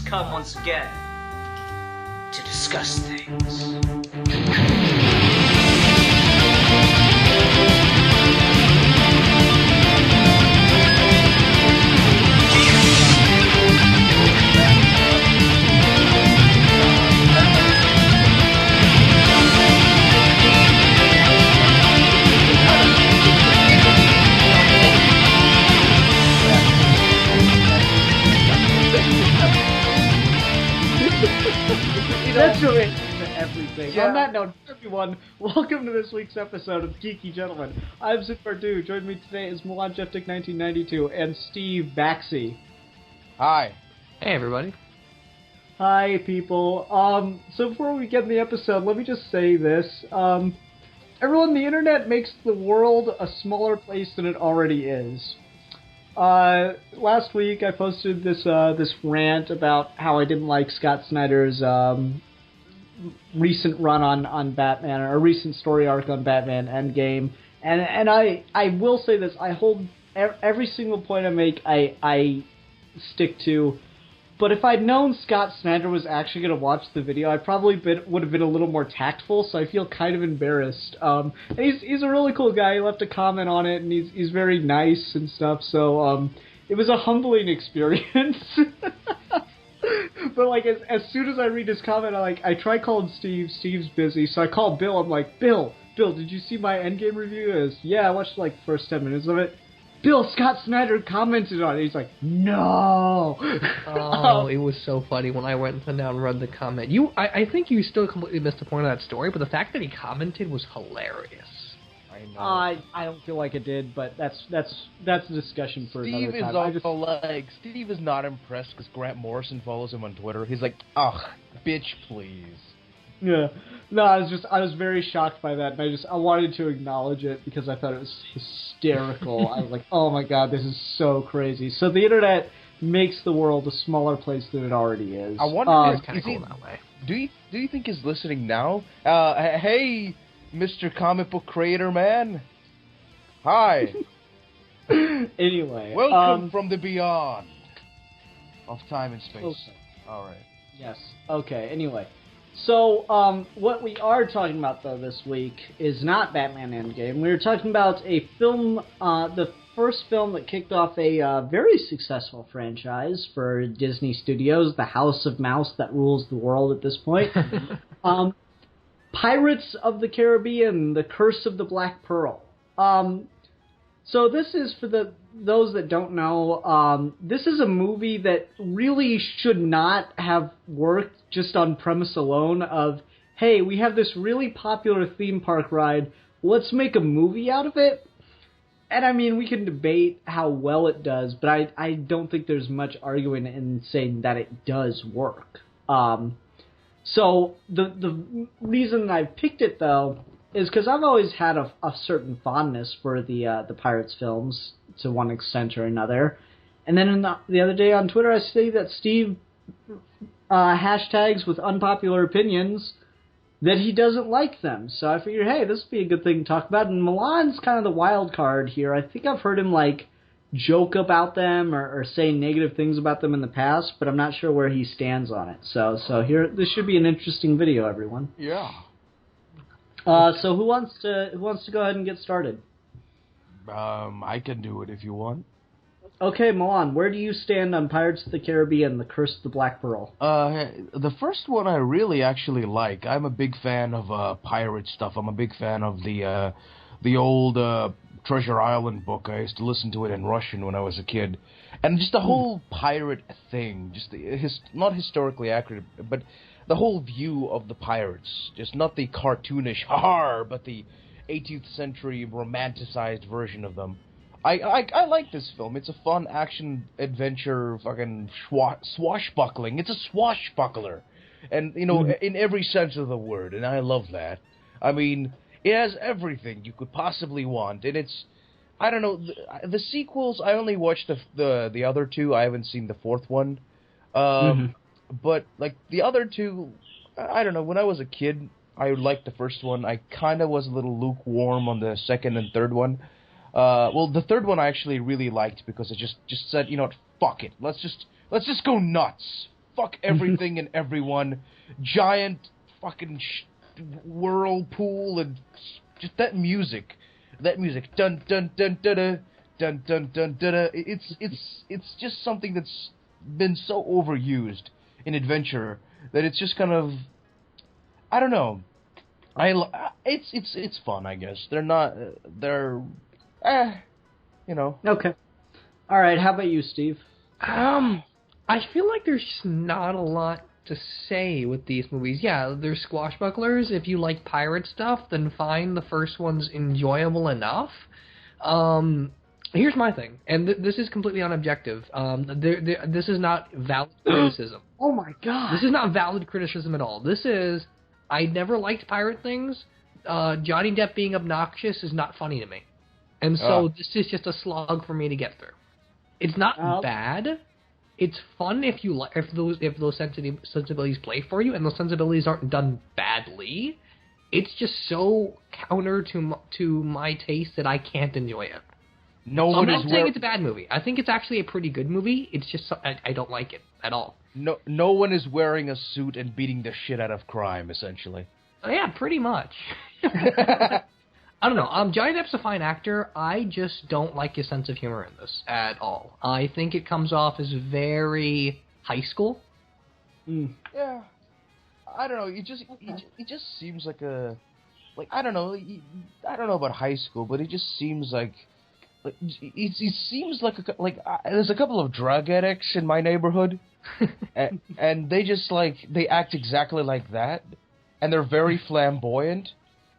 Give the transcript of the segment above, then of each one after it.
come once again to discuss things. That's related to everything. Yeah. On that note, everyone, welcome to this week's episode of Geeky Gentlemen. I'm Sid Pardue. Joining me today is Milan Jeftik 1992 and Steve Baxi. Hi. Hey, everybody. Hi, people. So before we get in the episode, let me just say this. Everyone, the internet makes the world a smaller place than it already is. Last week I posted this rant about how I didn't like Scott Snyder's recent run on Batman, or a recent story arc on Batman Endgame, and I will say this: I hold every single point I make, I stick to. But if I'd known Scott Snyder was actually going to watch the video, I probably would have been a little more tactful, so I feel kind of embarrassed. And he's a really cool guy. He left a comment on it, and he's very nice and stuff, so it was a humbling experience. But, like, as soon as I read his comment, I try calling Steve. Steve's busy, so I call Bill. I'm like, Bill, did you see my Endgame review? He goes, yeah, I watched, like, the first 10 minutes of it. Bill, Scott Snyder commented on it. He's like, no. Oh, it was so funny when I went down and read the comment. I think you still completely missed the point of that story, but the fact that he commented was hilarious. I know. I don't feel like it did, but that's a discussion for Steve another time. is off the leg. Steve is not impressed because Grant Morrison follows him on Twitter. He's like, ugh, bitch, please. Yeah. No, I was very shocked by that, and I wanted to acknowledge it because I thought it was hysterical. I was like, oh my god, this is so crazy. So the internet makes the world a smaller place than it already is. I wonder It's kind of cool that way. Do you think he's listening now? Hey, Mr. Comic Book Creator Man. Hi. Anyway. Welcome from the beyond of time and space. Okay. All right. Yes. Okay, anyway. So, what we are talking about, though, this week is not Batman Endgame. We're talking about a film, the first film that kicked off a very successful franchise for Disney Studios, the House of Mouse that rules the world at this point. Pirates of the Caribbean, The Curse of the Black Pearl. So this is, for those that don't know, this is a movie that really should not have worked just on premise alone of, hey, we have this really popular theme park ride, let's make a movie out of it. And I mean, we can debate how well it does, but I don't think there's much arguing in saying that it does work. So the reason I picked it, though, is because I've always had a certain fondness for the Pirates films to one extent or another. And then the other day on Twitter, I see that Steve hashtags with unpopular opinions that he doesn't like them. So I figured, hey, this would be a good thing to talk about. And Milan's kind of the wild card here. I think I've heard him joke about them or say negative things about them in the past, but I'm not sure where he stands on it. So here, this should be an interesting video, everyone. Yeah. So who wants to go ahead and get started? I can do it if you want. Okay, Milan, where do you stand on Pirates of the Caribbean, The Curse of the Black Pearl? The first one I really actually like. I'm a big fan of pirate stuff. I'm a big fan of the old Treasure Island book. I used to listen to it in Russian when I was a kid. And just the whole pirate thing, just not historically accurate, but the whole view of the pirates, just not the cartoonish har, but the 18th century romanticized version of them. I like this film. It's a fun action adventure, fucking swashbuckling. It's a swashbuckler, and in every sense of the word, and I love that. I mean, it has everything you could possibly want, and it's, I don't know, the sequels. I only watched the other two. I haven't seen the fourth one. But, like, the other two, I don't know, when I was a kid, I liked the first one. I kind of was a little lukewarm on the second and third one. Well, the third one I actually really liked because it just said, you know what, fuck it. Let's just go nuts. fuck everything and everyone, giant fucking whirlpool, and just that music, dun dun dun dun dun dun dun dun dun. It's just something that's been so overused in adventure that it's just kind of, I don't know. It's fun, I guess. You know. Okay. All right. How about you, Steve? I feel like there's just not a lot to say with these movies. Yeah, they're squashbucklers. If you like pirate stuff, then fine. The first one's enjoyable enough. Here's my thing, and this is completely unobjective. This is not valid criticism. Oh my god. This is not valid criticism at all. This is, I never liked pirate things. Johnny Depp being obnoxious is not funny to me. And so this is just a slog for me to get through. It's not bad. It's fun if those sensibilities play for you, and those sensibilities aren't done badly. It's just so counter to my taste that I can't enjoy it. I'm not saying it's a bad movie. I think it's actually a pretty good movie. It's just I don't like it at all. No one is wearing a suit and beating the shit out of crime, essentially. Yeah, pretty much. I don't know. Johnny Depp's a fine actor. I just don't like his sense of humor in this at all. I think it comes off as very high school. Yeah. I don't know. It just seems like I don't know. I don't know about high school, but it just seems like it seems like there's a couple of drug addicts in my neighborhood, and they just they act exactly like that, and they're very flamboyant.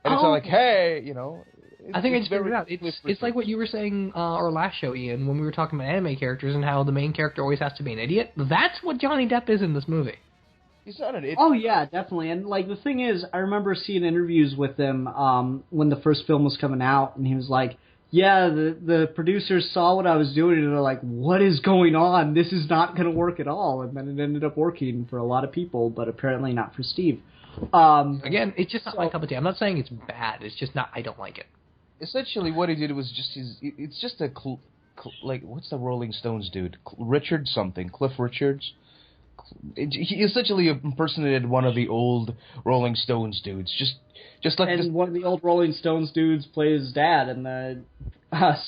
And it's not like, hey, you know. I think I just figured it out. It's like what you were saying our last show, Ian, when we were talking about anime characters and how the main character always has to be an idiot. That's what Johnny Depp is in this movie. He's not an idiot. Oh, yeah, definitely. And, the thing is, I remember seeing interviews with him when the first film was coming out, and he was like, yeah, the producers saw what I was doing, and they're like, what is going on? This is not going to work at all. And then it ended up working for a lot of people, but apparently not for Steve. Again, it's just not my cup of tea. I'm not saying it's bad. It's just not. I don't like it. Essentially, what he did was just it's just a what's the Rolling Stones dude? Richard something. Cliff Richards. He essentially impersonated one of the old Rolling Stones dudes. Just like and one of the old Rolling Stones dudes plays his dad in the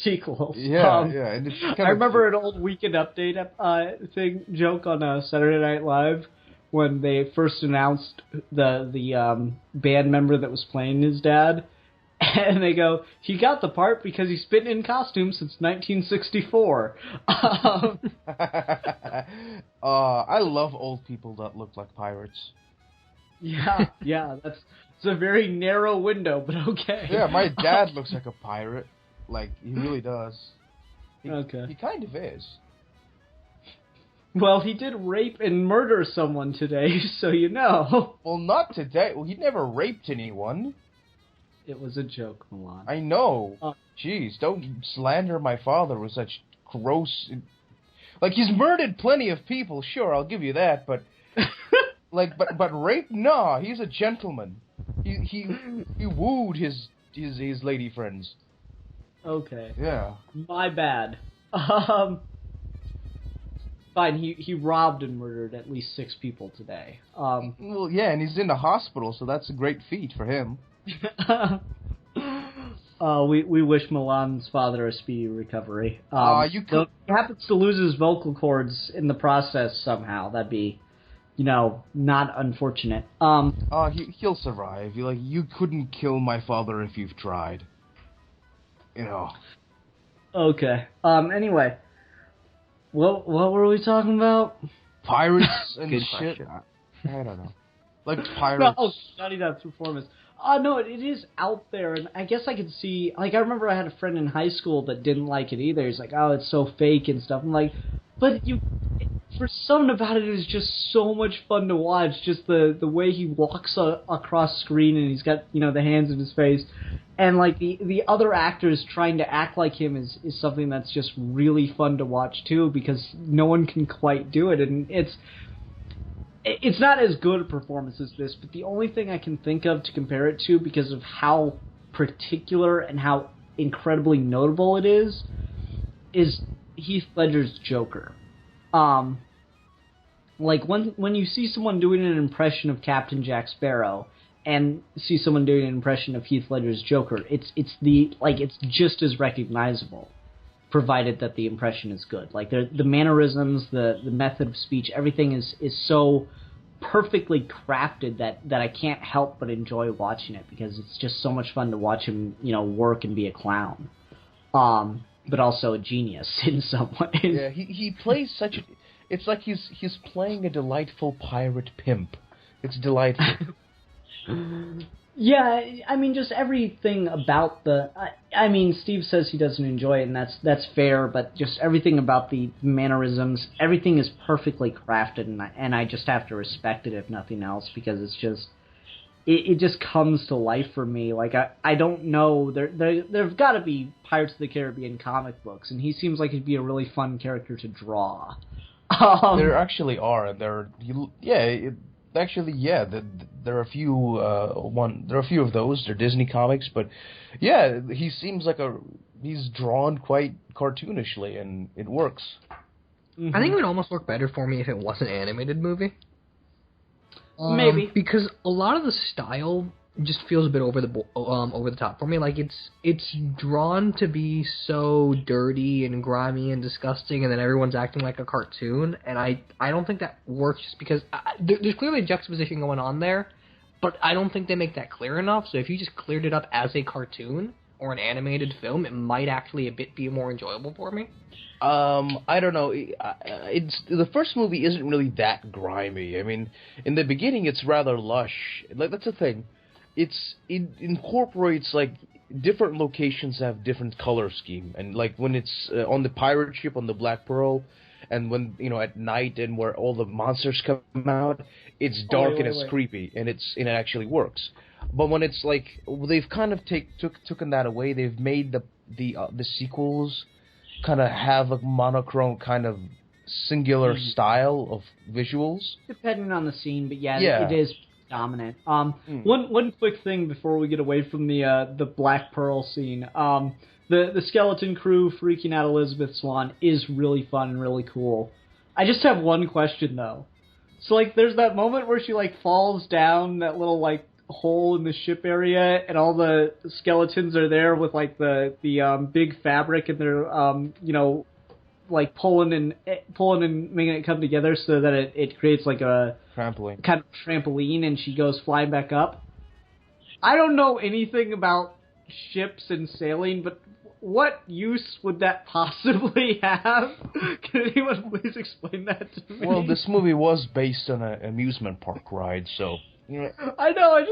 sequels. Yeah, yeah. And it's I remember an old Weekend Update joke on Saturday Night Live. When they first announced the band member that was playing his dad, and they go, he got the part because he's been in costume since 1964. I love old people that look like pirates. Yeah, it's a very narrow window, but okay. Yeah, my dad looks like a pirate. He really does. Okay. He kind of is. Well, he did rape and murder someone today, so you know. Well, not today. Well, he never raped anyone. It was a joke, Milan. I know. Jeez, don't slander my father with such gross... he's murdered plenty of people, sure, I'll give you that, but... but rape? No, he's a gentleman. He wooed his lady friends. Okay. Yeah. My bad. Fine, he robbed and murdered at least 6 people today. Well, yeah, and he's in the hospital, so that's a great feat for him. We wish Milan's father a speedy recovery. You could... He happens to lose his vocal cords in the process somehow. That'd be, not unfortunate. He'll survive. You couldn't kill my father if you've tried. Okay. Anyway. What were we talking about? Pirates and shit. Question. I don't know. Pirates. No, Johnny Depp's performance. No, it is out there, and I guess I could see... I remember I had a friend in high school that didn't like it either. He's like, oh, it's so fake and stuff. I'm like, but for something about it is just so much fun to watch. Just the way he walks across screen, and he's got, the hands in his face. And, the other actors trying to act like him is something that's just really fun to watch, too, because no one can quite do it. And it's not as good a performance as this, but the only thing I can think of to compare it to, because of how particular and how incredibly notable it is Heath Ledger's Joker. like when you see someone doing an impression of Captain Jack Sparrow and see someone doing an impression of Heath Ledger's Joker, it's just as recognizable, provided that the impression is good. Like the mannerisms, the method of speech, everything is so perfectly crafted that I can't help but enjoy watching it, because it's just so much fun to watch him, work and be a clown. But also a genius in some ways. Yeah, he plays such a... It's like he's playing a delightful pirate pimp. It's delightful. Yeah, I mean, just everything about I mean, Steve says he doesn't enjoy it, and that's fair, but just everything about the mannerisms, everything is perfectly crafted, and I just have to respect it, if nothing else, because it's just... It just comes to life for me. Like, I don't know. There've got to be Pirates of the Caribbean comic books, and he seems like he'd be a really fun character to draw. There actually are, and there are a few of those. They're Disney comics, but yeah, he seems like he's drawn quite cartoonishly, and it works. I think it would almost work better for me if it was an animated movie. Maybe, because a lot of the style just feels a bit over the top for me. Like it's drawn to be so dirty and grimy and disgusting, and then everyone's acting like a cartoon. And I don't think that works, just because there's clearly a juxtaposition going on there, but I don't think they make that clear enough. So if you just cleared it up as a cartoon or an animated film, it might actually be more enjoyable for me. I don't know. It's the first movie isn't really that grimy. I mean, in the beginning, it's rather lush. Like, that's the thing. It incorporates, like, different locations have different color scheme, and like when it's on the pirate ship on the Black Pearl, and when at night and where all the monsters come out, it's dark and it's creepy, and it actually works. But when it's like they've kind of taken that away, they've made the sequels kind of have a monochrome kind of singular style of visuals, depending on the scene. But yeah. It is dominant. One quick thing before we get away from the Black Pearl scene. The skeleton crew freaking out Elizabeth Swann is really fun and really cool. I just have one question though. So like, there's that moment where she like falls down that little like hole in the ship area, and all the skeletons are there with like the big fabric, and they're like pulling and making it come together so that it creates like a trampoline, kind of trampoline, and she goes flying back up. I don't know anything about ships and sailing, but what use would that possibly have? Can anyone please explain that to me? Well, this movie was based on an amusement park ride, so... I know. I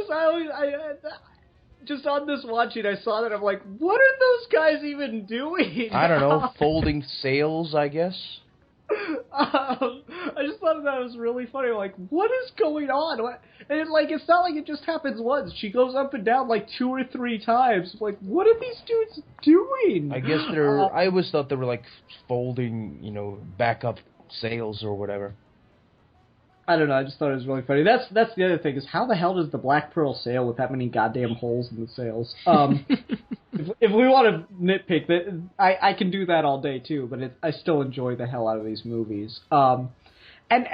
just on this watching, I saw that. I'm like, what are those guys even doing? I don't know, folding sails, I guess. I just thought that was really funny. Like, what is going on? And it's not like it just happens once. She goes up and down like 2 or 3 times. Like, what are these dudes doing? I guess I always thought they were like folding, backup sails or whatever. I don't know, I just thought it was really funny. That's the other thing, is how the hell does the Black Pearl sail with that many goddamn holes in the sails? If we want to nitpick, that I can do that all day too, but I still enjoy the hell out of these movies. And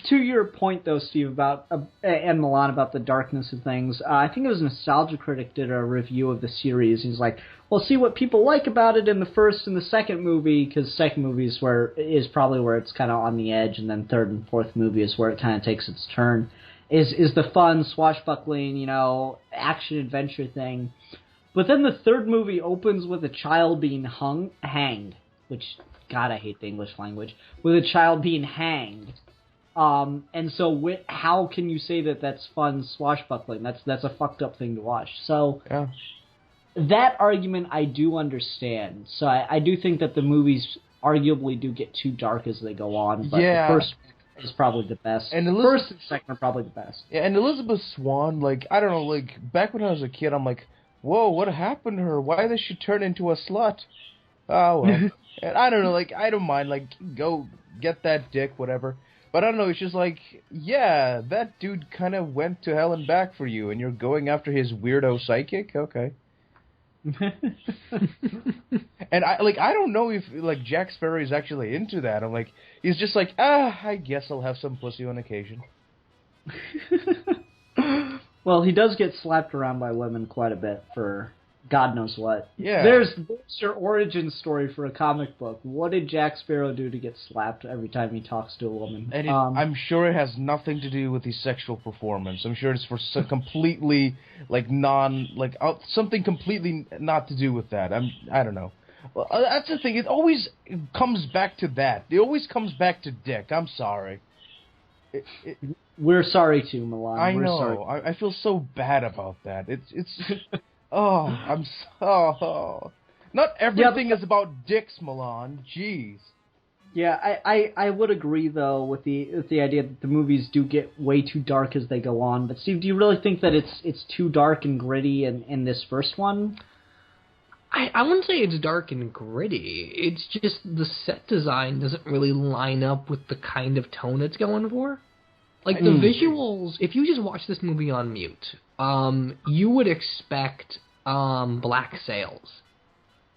to your point, though, Steve, about and Milan, about the darkness of things, I think it was Nostalgia Critic did a review of the series. He's like, well, see what people like about it in the first and the second movie, because the second movie is probably where it's kind of on the edge, and then third and fourth movie is where it kind of takes its turn, is the fun, swashbuckling, action adventure thing. But then the third movie opens with a child being hanged, which, God, I hate the English language, with a child being hanged. And so how can you say that that's fun swashbuckling? That's a fucked up thing to watch. So yeah. That argument I do understand. So I do think that the movies arguably do get too dark as they go on. But the first is probably the best. And first and second are probably the best. Yeah, and Elizabeth Swann, like, I don't know, like, back when I was a kid, I'm like, whoa, what happened to her? Why did she turn into a slut? Oh, well. And I don't know, like, I don't mind, like, go get that dick, whatever. But I don't know, it's just like, yeah, that dude kind of went to hell and back for you, and you're going after his weirdo psychic? Okay. And I don't know if like Jack Sparrow is actually into that. I'm like, he's just like, I guess I'll have some pussy on occasion. Well, he does get slapped around by women quite a bit for God knows what. Yeah. There's your origin story for a comic book. What did Jack Sparrow do to get slapped every time he talks to a woman? And I'm sure it has nothing to do with his sexual performance. I'm sure it's for some completely something completely not to do with that. I don't know. Well, that's the thing. It always comes back to that. It always comes back to dick. I'm sorry. We're sorry too, Milan. I We're know. sorry. I feel so bad about that. It's. Oh, I'm so. Not everything is about dicks, Milan. Jeez. Yeah, I would agree though with the idea that the movies do get way too dark as they go on. But Steve, do you really think that it's too dark and gritty in this first one? I wouldn't say it's dark and gritty. It's just the set design doesn't really line up with the kind of tone it's going for. Like, the visuals, if you just watch this movie on mute, you would expect black sails.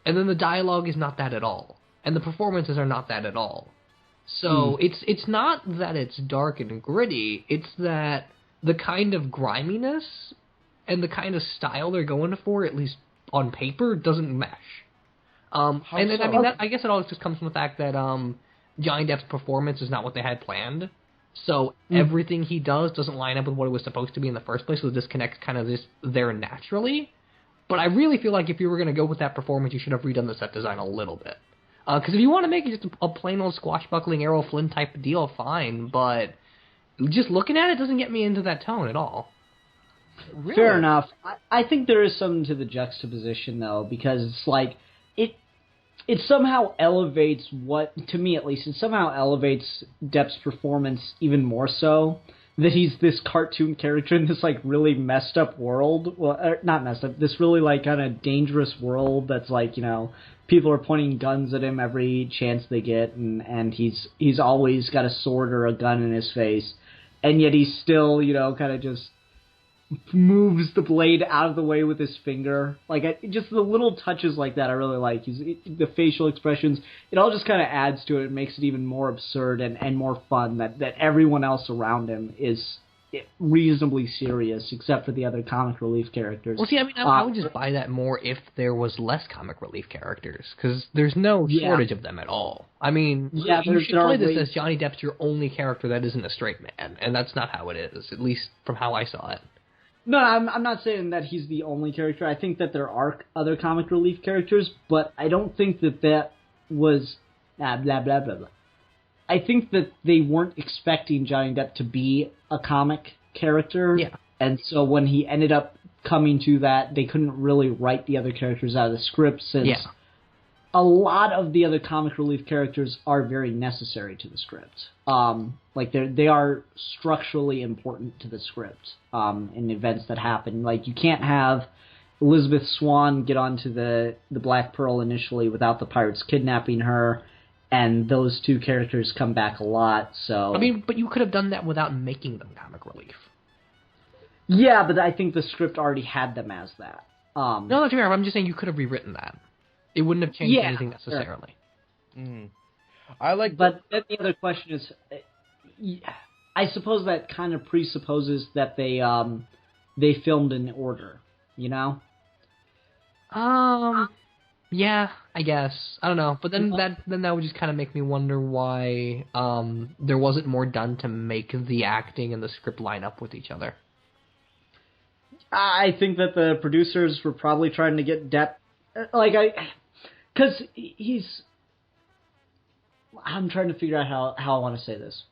And then the dialogue is not that at all. And the performances are not that at all. So it's not that it's dark and gritty, it's that the kind of griminess and the kind of style they're going for, at least on paper, doesn't mesh. I guess it all just comes from the fact that Johnny Depp's performance is not what they had planned. So everything he does doesn't line up with what it was supposed to be in the first place, so the disconnect kind of is there naturally. But I really feel like if you were going to go with that performance, you should have redone the set design a little bit. Because if you want to make it just a plain old squashbuckling Errol Flynn type of deal, fine, but just looking at it doesn't get me into that tone at all. Really? Fair enough. I think there is something to the juxtaposition, though, because it's like, it somehow elevates to me at least, it somehow elevates Depp's performance even more so, that he's this cartoon character in this, like, really messed up world. Well, not messed up, this really, like, kind of dangerous world that's, like, you know, people are pointing guns at him every chance they get, and he's always got a sword or a gun in his face, and yet he's still, you know, kind of just moves the blade out of the way with his finger. Like, just the little touches like that I really like. The facial expressions, it all just kind of adds to it. It makes it even more absurd and more fun that everyone else around him is reasonably serious, except for the other comic relief characters. Well, see, I mean, I would just buy that more if there was less comic relief characters, because there's no shortage of them at all. I mean, you should play this as Johnny Depp's your only character that isn't a straight man, and that's not how it is, at least from how I saw it. No, I'm not saying that he's the only character. I think that there are other comic relief characters, but I don't think that was blah, blah, blah, blah, blah. I think that they weren't expecting Johnny Depp to be a comic character, and so when he ended up coming to that, they couldn't really write the other characters out of the script, since a lot of the other comic relief characters are very necessary to the script. Like, they are structurally important to the script in events that happen. Like, you can't have Elizabeth Swann get onto the Black Pearl initially without the pirates kidnapping her, and those two characters come back a lot. So I mean, but you could have done that without making them comic relief. Yeah, but I think the script already had them as that. No, that's fair. I'm just saying you could have rewritten that. It wouldn't have changed anything necessarily. But then the other question is, I suppose that kind of presupposes that they filmed in order, you know? Yeah, I guess. I don't know. But then that would just kind of make me wonder why there wasn't more done to make the acting and the script line up with each other. I think that the producers were probably trying to get Depp, because I'm trying to figure out how I want to say this.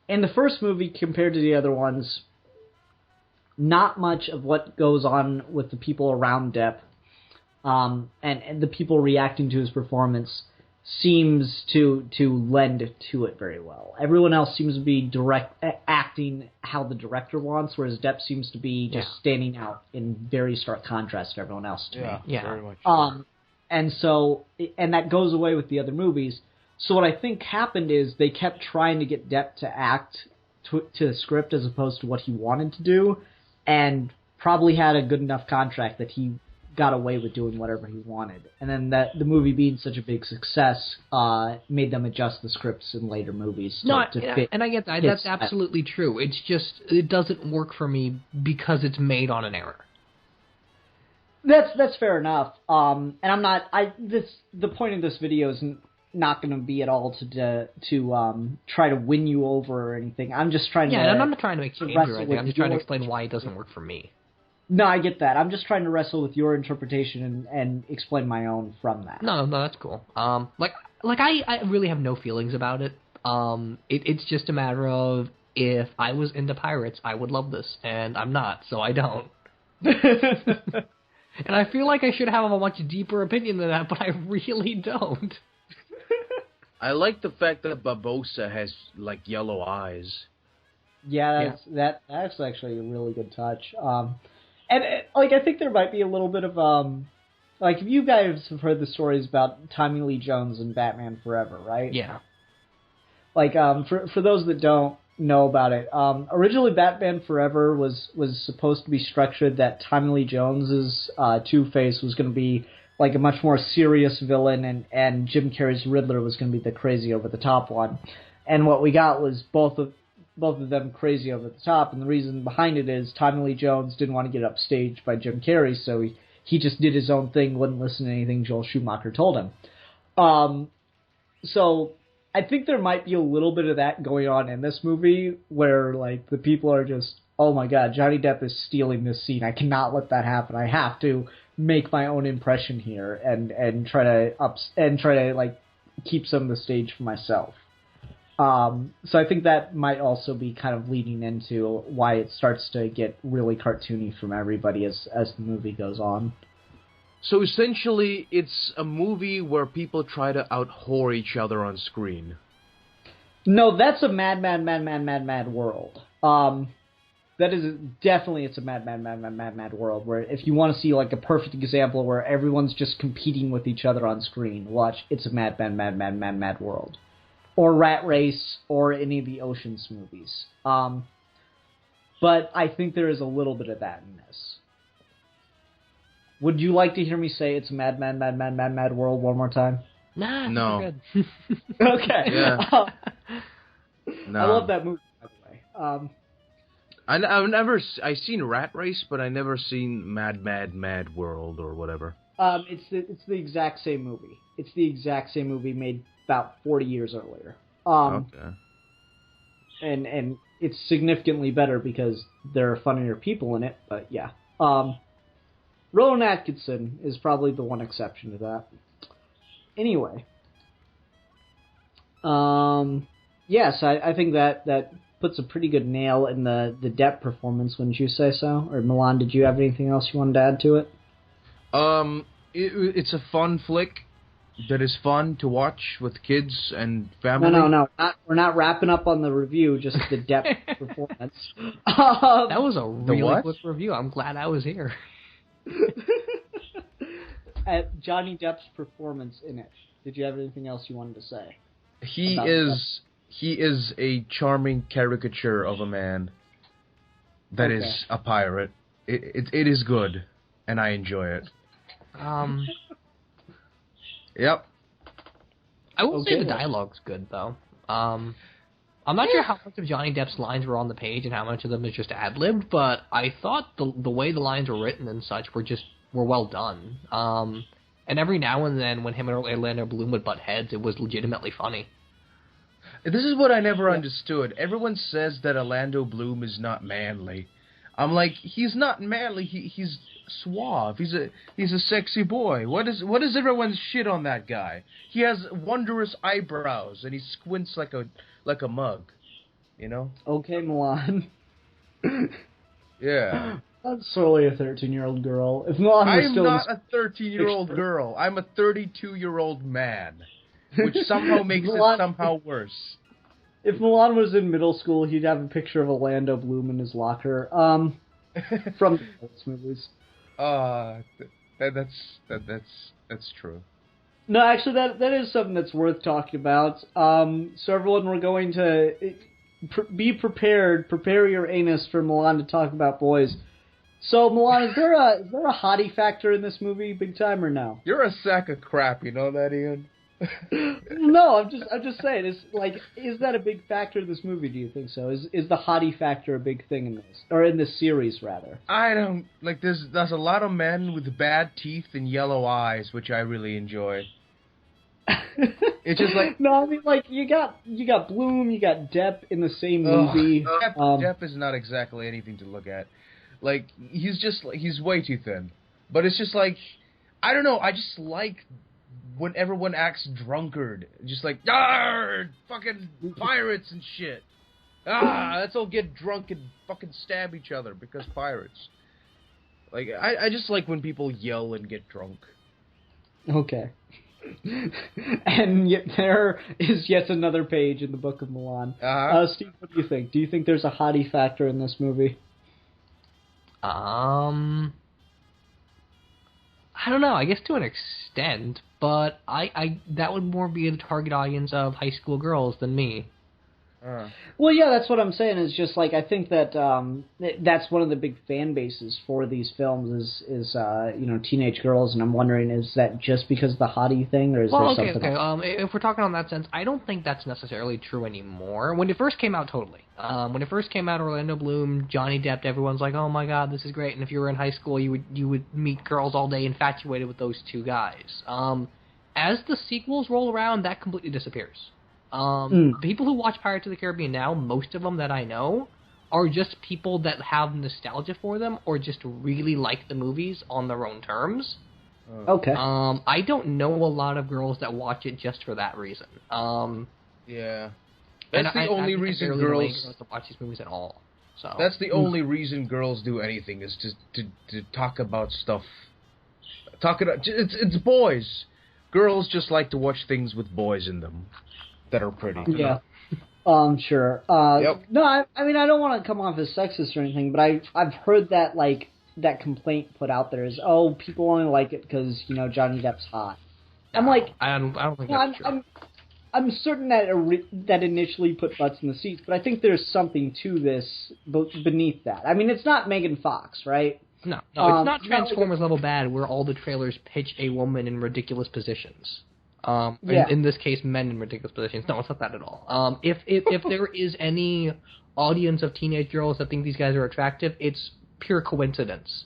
In the first movie, compared to the other ones, not much of what goes on with the people around Depp and the people reacting to his performance seems to lend to it very well. Everyone else seems to be acting how the director wants, whereas Depp seems to be just standing out in very stark contrast to everyone else to me. Yeah, very much. And that goes away with the other movies. So what I think happened is they kept trying to get Depp to act to the script as opposed to what he wanted to do, and probably had a good enough contract that he got away with doing whatever he wanted. And then that the movie being such a big success made them adjust the scripts in later movies to fit. And I get that. That's absolutely true. It's just, it doesn't work for me because it's made on an error. That's fair enough. And I'm not. The point of this video is not going to be at all to try to win you over or anything. I'm just trying to. Yeah, and I'm not trying to make change or anything. I'm just trying to explain why it doesn't work for me. No, I get that. I'm just trying to wrestle with your interpretation and explain my own from that. No, that's cool. I really have no feelings about it. It's just a matter of if I was into pirates, I would love this, and I'm not, so I don't. And I feel like I should have a much deeper opinion than that, but I really don't. I like the fact that Barbossa has, like, yellow eyes. Yeah, that's actually a really good touch. I think there might be a little bit of, if you guys have heard the stories about Tommy Lee Jones and Batman Forever, right? Yeah. For those that don't know about it, originally Batman Forever was supposed to be structured that Tommy Lee Jones's Two-Face was going to be like a much more serious villain, and Jim Carrey's Riddler was going to be the crazy over-the-top one. And what we got was both of them crazy over the top, and the reason behind it is Tommy Lee Jones didn't want to get upstaged by Jim Carrey, so he just did his own thing, wouldn't listen to anything Joel Schumacher told him. So I think there might be a little bit of that going on in this movie, where like the people are just, oh my god, Johnny Depp is stealing this scene. I cannot let that happen. I have to make my own impression here and try to like keep some of the stage for myself. So I think that might also be kind of leading into why it starts to get really cartoony from everybody as the movie goes on. So essentially, it's a movie where people try to out-whore each other on screen. No, that's a mad world. That is definitely, it's a mad world, where if you want to see like a perfect example where everyone's just competing with each other on screen, watch It's a Mad World. Or Rat Race, or any of the Ocean's movies. But I think there is a little bit of that in this. Would you like to hear me say It's a Mad World one more time? Nah, no. Good. Okay. Yeah. No. I love that movie, by the way. I've seen Rat Race, but I never seen Mad World or whatever. It's the exact same movie. It's the exact same movie made about 40 years earlier. Okay. And it's significantly better because there are funnier people in it, but yeah. Rowan Atkinson is probably the one exception to that. Anyway. Yes, I think that puts a pretty good nail in the Depp performance, wouldn't you say so? Or Milan, did you have anything else you wanted to add to it? It's a fun flick that is fun to watch with kids and family. No. We're not wrapping up on the review, just the Depp performance. That was a really quick review. I'm glad I was here. At Johnny Depp's performance in it, did you have anything else you wanted to say? He is a charming caricature of a man that is a pirate. It is good, and I enjoy it. Yep. I will say the dialogue's good, though. I'm not sure how much of Johnny Depp's lines were on the page and how much of them is just ad-libbed, but I thought the way the lines were written and such were well done. And every now and then when him and Orlando Bloom would butt heads, it was legitimately funny. This is what I never understood. Everyone says that Orlando Bloom is not manly. I'm like, he's not manly. He's suave. He's a sexy boy. What is everyone's shit on that guy? He has wondrous eyebrows and he squints like a mug, you know? Okay, Milan. Yeah. That's solely a 13-year-old girl. If Milan was still not a 13-year-old girl. I'm a 32-year-old man, which somehow makes it somehow worse. If Milan was in middle school, he'd have a picture of Orlando Bloom in his locker. From the movies. That's true. No, actually, that is something that's worth talking about. So everyone, we're going to be prepared. Prepare your anus for Milan to talk about boys. So, Milan, is there a hottie factor in this movie, big time, or no? You're a sack of crap, you know that, Ian? No, I'm just saying. Is that a big factor in this movie? Do you think so? Is the hottie factor a big thing in this, or in this series rather? I don't like. There's a lot of men with bad teeth and yellow eyes, which I really enjoy. It's just like no, I mean like you got Bloom, you got Depp in the same movie. Depp is not exactly anything to look at. Like he's way too thin. But it's just like I don't know. I just like when everyone acts drunkard, just like fucking pirates and shit. Let's all get drunk and fucking stab each other because pirates. Like I just like when people yell and get drunk. Okay. And yet there is yet another page in the Book of Milan. Steve, what do you think? Do you think there's a hottie factor in this movie? I don't know. I guess to an extent, but I that would more be the target audience of high school girls than me. Well, yeah, that's what I'm saying. Is just like I think that that's one of the big fan bases for these films is teenage girls, and I'm wondering, is that just because of the hottie thing, or is there something else? If we're talking on that sense, I don't think that's necessarily true anymore. When it first came out, totally. When it first came out, Orlando Bloom, Johnny Depp, everyone's like, "Oh my God, this is great!" And if you were in high school, you would meet girls all day, infatuated with those two guys. As the sequels roll around, that completely disappears. People who watch Pirates of the Caribbean now, most of them that I know, are just people that have nostalgia for them or just really like the movies on their own terms. Okay. I don't know a lot of girls that watch it just for that reason. Yeah. That's the only reason girls watch these movies at all. So that's the only reason girls do anything is to talk about stuff. It's boys. Girls just like to watch things with boys in them that are pretty. Yeah. Sure. Yep. No, I mean, I don't want to come off as sexist or anything, but I've heard that, like, that complaint put out there is, oh, people only like it because, Johnny Depp's hot. I'm like... I don't think that's true. I'm certain that that initially put butts in the seats, but I think there's something to this beneath that. I mean, it's not Megan Fox, right? No, it's not Transformers level bad where all the trailers pitch a woman in ridiculous positions. In this case, men in ridiculous positions. No, it's not that at all. If there is any audience of teenage girls that think these guys are attractive, it's pure coincidence,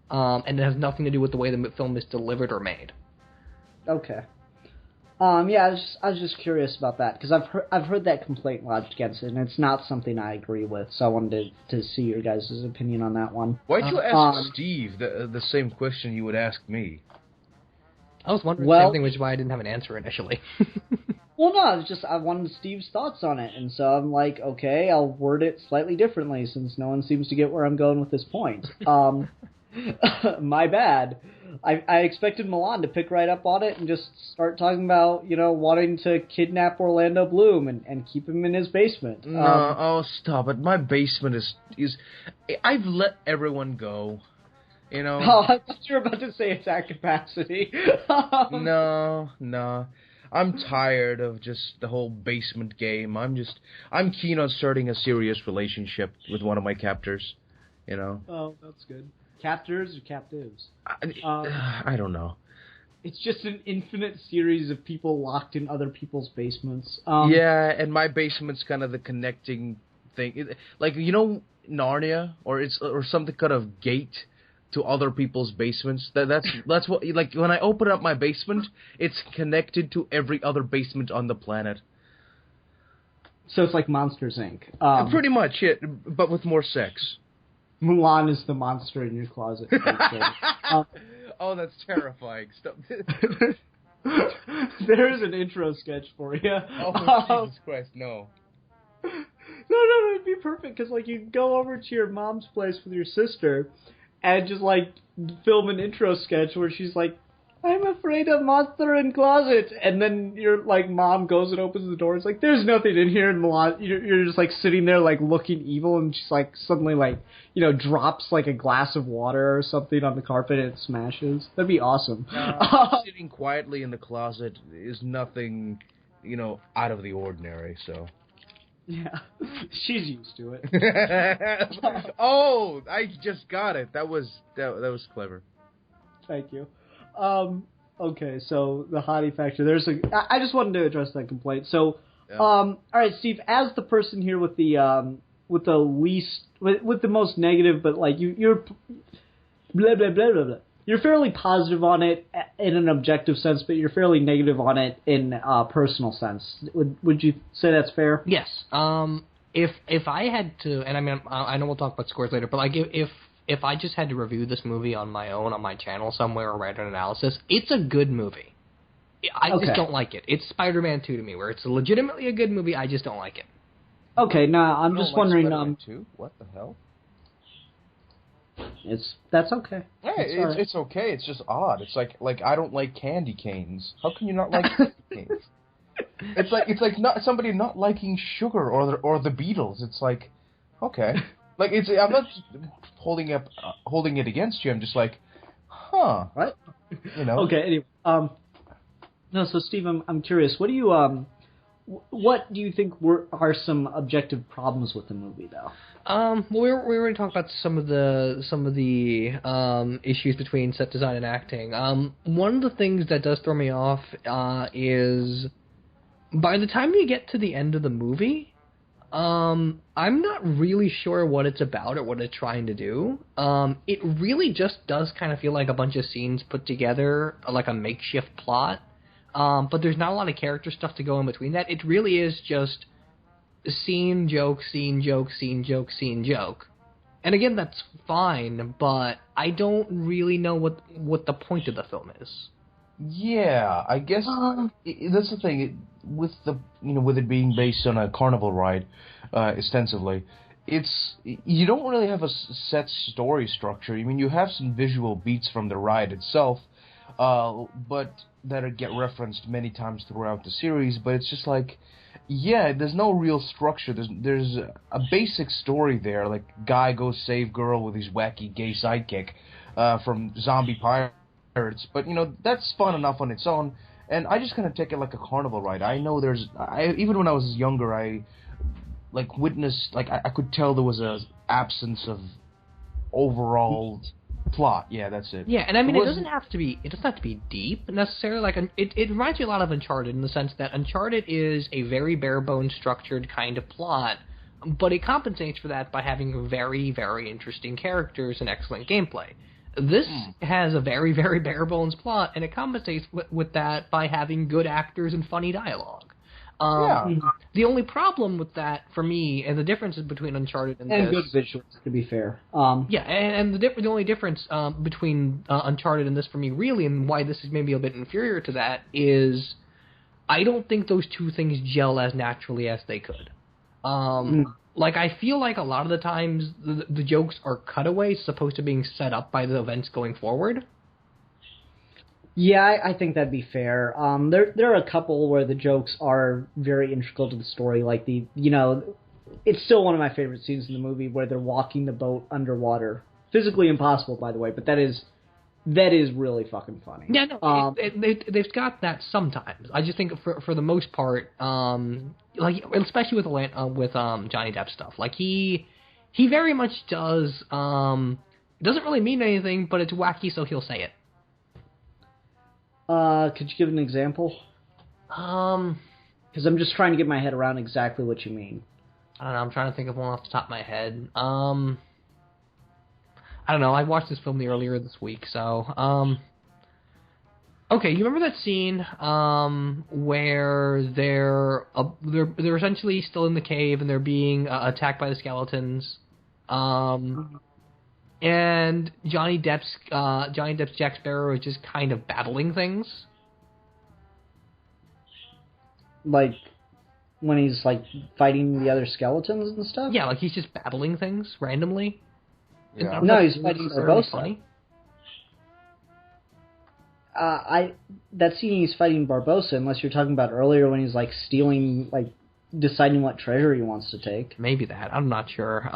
and it has nothing to do with the way the film is delivered or made. Okay. Yeah, I was just curious about that because I've heard that complaint lodged against it, and it's not something I agree with. So I wanted to see your guys' opinion on that one. Why'd you ask Steve the same question you would ask me? I was wondering the same thing, which is why I didn't have an answer initially. Well, no, I wanted Steve's thoughts on it, and so I'm like, okay, I'll word it slightly differently since no one seems to get where I'm going with this point. My bad. I expected Milan to pick right up on it and just start talking about, wanting to kidnap Orlando Bloom and keep him in his basement. No, stop it. My basement is I've let everyone go. Oh, I thought you were about to say it's at capacity. No. I'm tired of just the whole basement game. I'm keen on starting a serious relationship with one of my captors, Oh, that's good. Captors or captives? I don't know. It's just an infinite series of people locked in other people's basements. Yeah, and my basement's kind of the connecting thing. Like, Narnia, or something kind of gate to other people's basements. That's what, like, when I open up my basement, it's connected to every other basement on the planet. So it's like Monsters, Inc. Pretty much, yeah, but with more sex. Mulan is the monster in your closet. Oh, that's terrifying. Stop. There's an intro sketch for you. Oh, Jesus Christ, no. No, it'd be perfect, because, like, you go over to your mom's place with your sister, and just, like, film an intro sketch where she's like, I'm afraid of monster in closet. And then your, like, mom goes and opens the door. It's like, there's nothing in here. And Milan, you're just, like, sitting there, like, looking evil. And she's, like, suddenly, like, drops, like, a glass of water or something on the carpet and it smashes. That'd be awesome. Sitting quietly in the closet is nothing, out of the ordinary, so. Yeah, she's used to it. Oh, I just got it. That was clever. Thank you. Okay, so the hottie factor. I just wanted to address that complaint. So, Yeah. all right, Steve, as the person here with the most negative, but like you're blah blah blah blah blah. You're fairly positive on it in an objective sense, but you're fairly negative on it in a personal sense. Would you say that's fair? Yes. If I had to, and I mean, I know we'll talk about scores later, but like if I just had to review this movie on my own, on my channel somewhere, or write an analysis, it's a good movie. I just don't like it. It's Spider-Man 2 to me, where it's legitimately a good movie, I just don't like it. Okay, now I'm just wondering. Spider-Man 2? What the hell? That's okay. Yeah, right. it's okay. It's just odd. It's like I don't like candy canes. How can you not like candy canes? It's like not somebody not liking sugar or the Beatles. It's like, okay, like I'm not holding it against you. I'm just like, huh, right? You know. Okay. Anyway, no. So Steve, I'm curious. What do you think are some objective problems with the movie, though? Well, we were going to talk about some of the issues between set design and acting. One of the things that does throw me off is by the time you get to the end of the movie, I'm not really sure what it's about or what it's trying to do. It really just does kind of feel like a bunch of scenes put together, like a makeshift plot. But there's not a lot of character stuff to go in between that. It really is just scene, joke, scene, joke, scene, joke, scene, joke. And again, that's fine, but I don't really know what the point of the film is. Yeah, I guess that's the thing. With it being based on a carnival ride, ostensibly, you don't really have a set story structure. I mean, you have some visual beats from the ride itself, but that get referenced many times throughout the series. But it's just like, yeah, there's no real structure. There's a basic story there, like guy goes save girl with his wacky gay sidekick from zombie pirates. But that's fun enough on its own. And I just kind of take it like a carnival ride. I know even when I was younger, I witnessed, I could tell there was a absence of overall plot. Yeah, that's it. Yeah, and I mean, it doesn't have to be deep necessarily. Like, it reminds me a lot of Uncharted in the sense that Uncharted is a very bare bones structured kind of plot, but it compensates for that by having very, very interesting characters and excellent gameplay. This has a very, very bare bones plot, and it compensates with that by having good actors and funny dialogue. The only problem with that, for me, and the differences between Uncharted and good this... visuals, to be fair. and the only difference between Uncharted and this, for me, really, and why this is maybe a bit inferior to that, is I don't think those two things gel as naturally as they could. Like, I feel like a lot of the times the jokes are cutaways supposed to being set up by the events going forward. Yeah, I think that'd be fair. There are a couple where the jokes are very integral to the story, like it's still one of my favorite scenes in the movie where they're walking the boat underwater. Physically impossible, by the way, but that is really fucking funny. Yeah, no, they've got that sometimes. I just think for the most part, like especially with Johnny Depp stuff, like he very much does. It doesn't really mean anything, but it's wacky, so he'll say it. Could you give an example? Because I'm just trying to get my head around exactly what you mean. I don't know. I'm trying to think of one off the top of my head. I don't know. I watched this film earlier this week, so okay. You remember that scene where they're essentially still in the cave and they're being attacked by the skeletons, and Johnny Depp's Jack Sparrow is just kind of babbling things. Like when he's like fighting the other skeletons and stuff? Yeah, like he's just babbling things randomly. Yeah. No, he's fighting Barbossa. Funny. That scene he's fighting Barbossa, unless you're talking about earlier when he's like stealing, like deciding what treasure he wants to take. Maybe that. I'm not sure.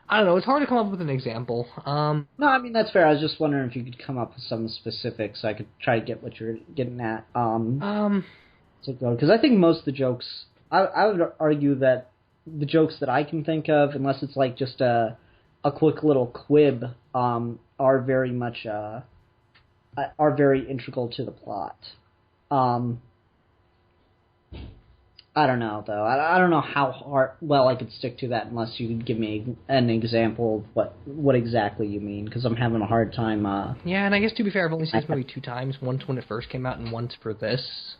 I don't know. It's hard to come up with an example. No, I mean, that's fair. I was just wondering if you could come up with some specifics so I could try to get what you're getting at. Because I think most of the jokes, I would argue that the jokes that I can think of, unless it's like just a quick little quib, are very much are very integral to the plot. I don't know though. I don't know how well I could stick to that unless you could give me an example of what exactly you mean, because I'm having a hard time. Yeah, and I guess to be fair, I've only seen this movie 2 times. Once when it first came out, and once for this.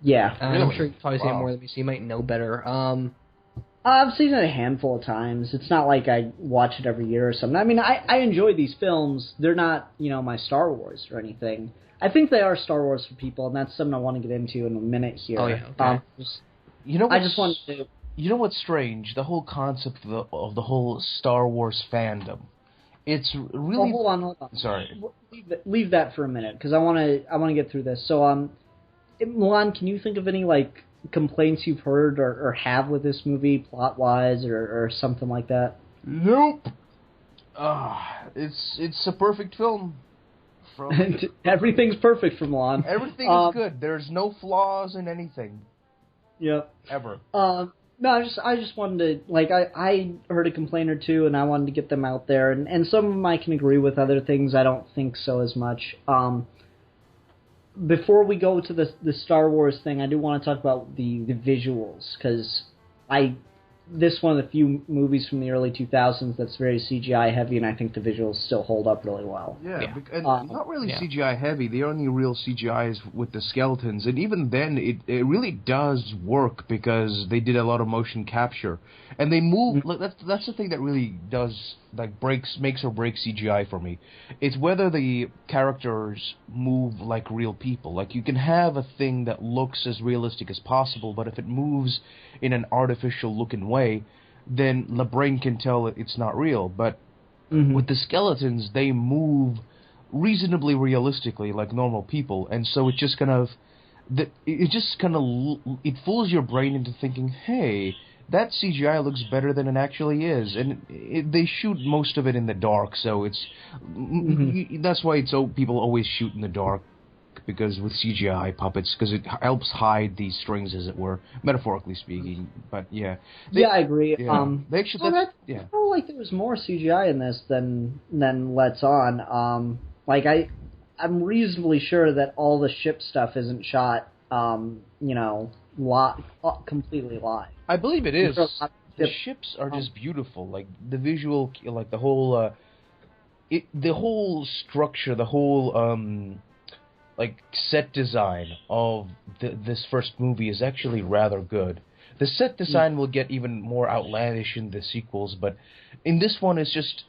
Yeah, really? I'm sure you've probably seen it more than me, so you might know better. I've seen it a handful of times. It's not like I watch it every year or something. I mean, I enjoy these films. They're not, my Star Wars or anything. I think they are Star Wars for people, and that's something I want to get into in a minute here. Oh, yeah, okay. I just wanted to... You know what's strange? The whole concept of the whole Star Wars fandom. It's really... hold on. Sorry. Leave that for a minute, because I want to get through this. So, Milan, can you think of any, complaints you've heard or have with this movie, plot-wise, or something like that? Nope. It's a perfect film. Everything's perfect from Milan. Everything is good. There's no flaws in anything. Yep. Ever. No, I just wanted to, I heard a complaint or two, and I wanted to get them out there, and some of them I can agree with, other things I don't think so as much. Before we go to the Star Wars thing, I do want to talk about the visuals, because this is one of the few movies from the early 2000s that's very CGI heavy, and I think the visuals still hold up really well. Yeah. And not really CGI heavy. The only real CGI is with the skeletons, and even then it really does work because they did a lot of motion capture, and they move. That's the thing that really does makes or breaks CGI for me. It's whether the characters move like real people. Like, you can have a thing that looks as realistic as possible, but if it moves in an artificial looking way, then the brain can tell it's not real. But with the skeletons, they move reasonably realistically like normal people, and so it just it fools your brain into thinking, hey, that CGI looks better than it actually is, and they shoot most of it in the dark, so it's that's why people always shoot in the dark, because with CGI puppets, because it helps hide these strings, as it were, metaphorically speaking. But yeah, I agree. Yeah, they actually, I feel like there was more CGI in this than lets on. I'm reasonably sure that all the ship stuff isn't shot, completely live. I believe it is. The ships are just beautiful. Like, the visual, like the whole, the whole structure, the whole, set design of this first movie is actually rather good. The set design will get even more outlandish in the sequels, but in this one, it's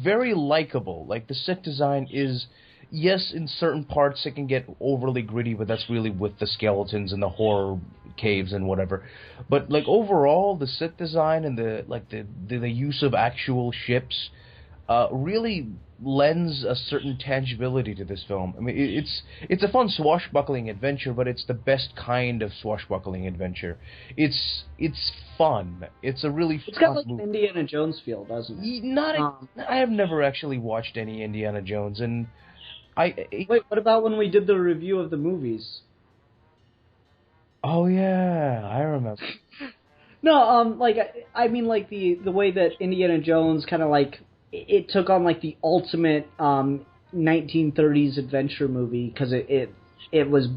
very likable. Like, the set design is, yes, in certain parts it can get overly gritty, but that's really with the skeletons and the horror caves and whatever. But overall, the set design and the use of actual ships really lends a certain tangibility to this film. I mean, it's a fun swashbuckling adventure, but it's the best kind of swashbuckling adventure. It's fun. It's a really It's got an Indiana Jones feel, doesn't it? I have never actually watched any Indiana Jones, and wait, what about when we did the review of the movies? Oh yeah, I remember. No, I mean, the way that Indiana Jones kind of it took on the ultimate 1930s adventure movie, because it was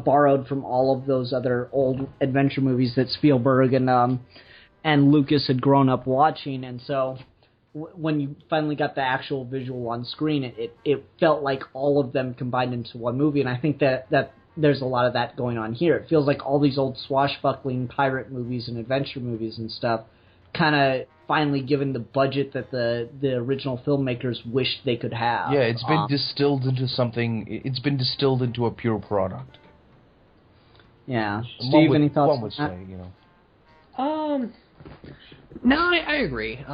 borrowed from all of those other old adventure movies that Spielberg and Lucas had grown up watching, and so when you finally got the actual visual on screen, it felt like all of them combined into one movie, and I think that there's a lot of that going on here. It feels like all these old swashbuckling pirate movies and adventure movies and stuff kind of finally given the budget that the original filmmakers wished they could have. Yeah, it's been distilled into something. It's been distilled into a pure product. Yeah. Steve, any thoughts on that? Say, No, I agree.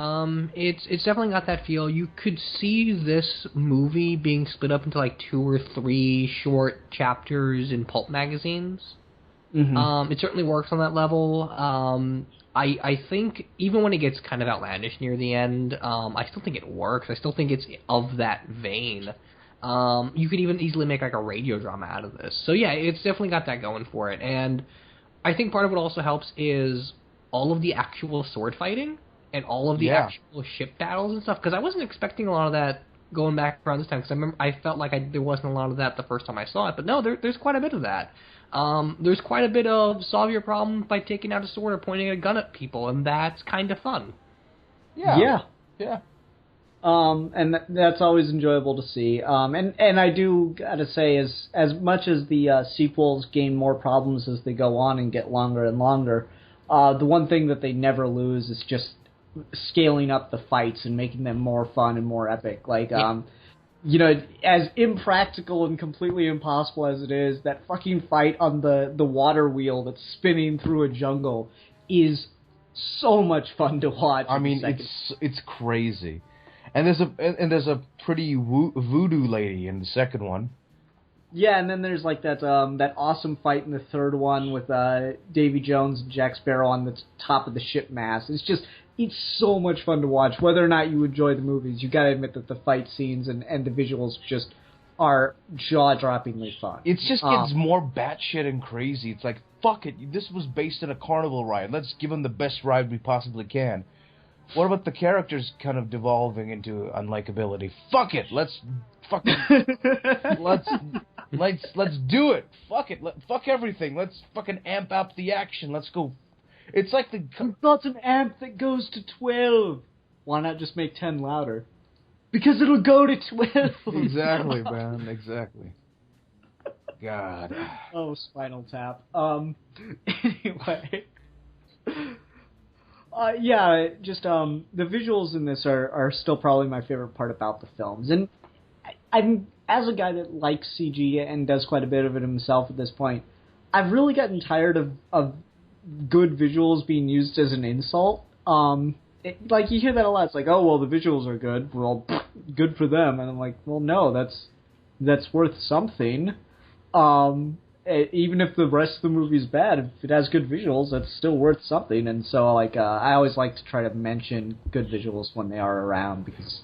It's definitely got that feel. You could see this movie being split up into 2 or 3 short chapters in pulp magazines. It certainly works on that level. I think even when it gets kind of outlandish near the end, I still think it works. I still think it's of that vein. You could even easily make a radio drama out of this. So yeah, it's definitely got that going for it. And I think part of what also helps is all of the actual sword fighting and all of the actual ship battles and stuff, because I wasn't expecting a lot of that going back around this time, because I felt like there wasn't a lot of that the first time I saw it, but no, there's quite a bit of that. There's quite a bit of solve your problem by taking out a sword or pointing a gun at people, and that's kind of fun. Yeah. Yeah. And that's always enjoyable to see. And I do gotta say, as much as the sequels gain more problems as they go on and get longer and longer, the one thing that they never lose is just scaling up the fights and making them more fun and more epic. Like, you know, as impractical and completely impossible as it is, that fucking fight on the water wheel that's spinning through a jungle is so much fun to watch. I mean, it's crazy. And there's a pretty voodoo lady in the second one. Yeah, and then there's like that awesome fight in the third one with Davy Jones and Jack Sparrow on the top of the ship mast. It's so much fun to watch. Whether or not you enjoy the movies, you gotta admit that the fight scenes and the visuals just are jaw-droppingly fun. It just gets more batshit and crazy. It's like, fuck it, this was based in a carnival ride. Let's give them the best ride we possibly can. What about the characters kind of devolving into unlikability? Fuck it, let's fucking let's do it. Fuck it, fuck everything. Let's fucking amp up the action. Let's go. It's like I've got an amp that goes to 12. Why not just make 10 louder? Because it'll go to 12. Exactly, man. Exactly. God. Oh, Spinal Tap. Anyway. Yeah, just the visuals in this are still probably my favorite part about the films. And I'm, as a guy that likes CG and does quite a bit of it himself at this point, I've really gotten tired of good visuals being used as an insult. Like, you hear that a lot. It's like, oh, well, the visuals are good. Well, good for them. And I'm like, well, no, that's worth something. Even if the rest of the movie's bad, if it has good visuals, that's still worth something. And so, like, I always like to try to mention good visuals when they are around, because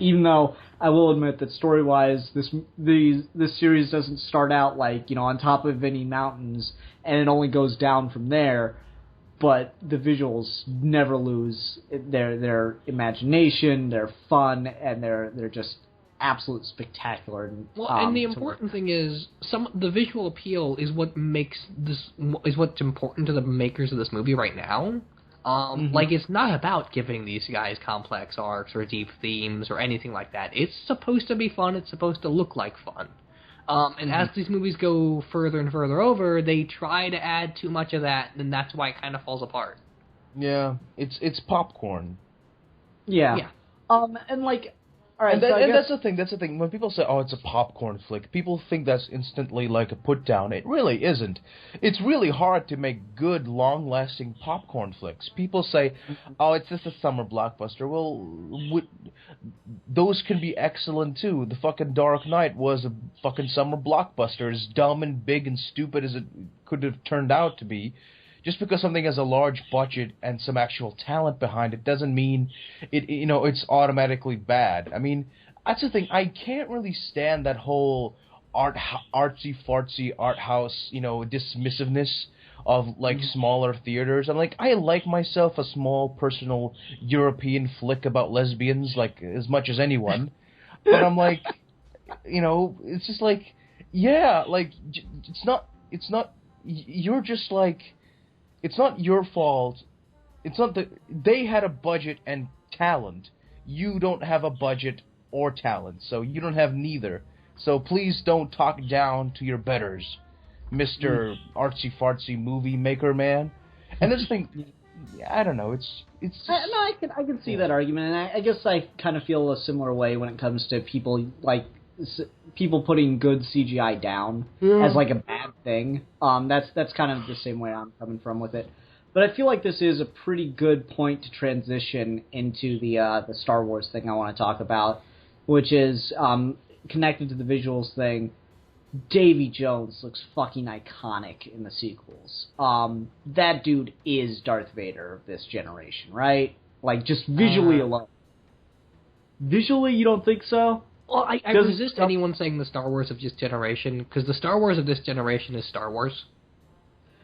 even though I will admit that story-wise, this series doesn't start out like, you know, on top of any mountains, and it only goes down from there. But the visuals never lose their imagination, they're fun, and they're just absolute spectacular. And the important thing is the visual appeal is what makes what's important to the makers of this movie right now. Like, it's not about giving these guys complex arcs or deep themes or anything like that. It's supposed to be fun. It's supposed to look like fun. And as these movies go further and further over, they try to add too much of that, and that's why it kind of falls apart. Yeah, it's popcorn. Yeah. And like, all right, and that's the thing. That's the thing. When people say, "Oh, it's a popcorn flick," people think that's instantly like a put down. It really isn't. It's really hard to make good, long-lasting popcorn flicks. People say, "Oh, it's just a summer blockbuster." Well, those can be excellent too. The fucking Dark Knight was a fucking summer blockbuster, as dumb and big and stupid as it could have turned out to be. Just because something has a large budget and some actual talent behind it doesn't mean it's automatically bad. I mean, that's the thing. I can't really stand that whole artsy-fartsy art house, dismissiveness of, like, smaller theaters. I'm like, I like myself a small, personal European flick about lesbians, like, as much as anyone. But I'm like, it's just like, yeah, like, it's not, you're just like, it's not your fault. It's not that they had a budget and talent. You don't have a budget or talent, so you don't have neither. So please don't talk down to your betters, Mr. Artsy-fartsy movie maker man. And this thing, I don't know. It's. Just, I can see that argument, and I guess I kind of feel a similar way when it comes to people putting good CGI down as like a bad thing. That's kind of the same way I'm coming from with it. But I feel like this is a pretty good point to transition into the Star Wars thing I want to talk about, which is connected to the visuals thing. Davy Jones looks fucking iconic in the sequels. That dude is Darth Vader of this generation, right? Like, just visually alone. Visually, you don't think so? Well, I resist anyone saying the Star Wars of this generation, because the Star Wars of this generation is Star Wars.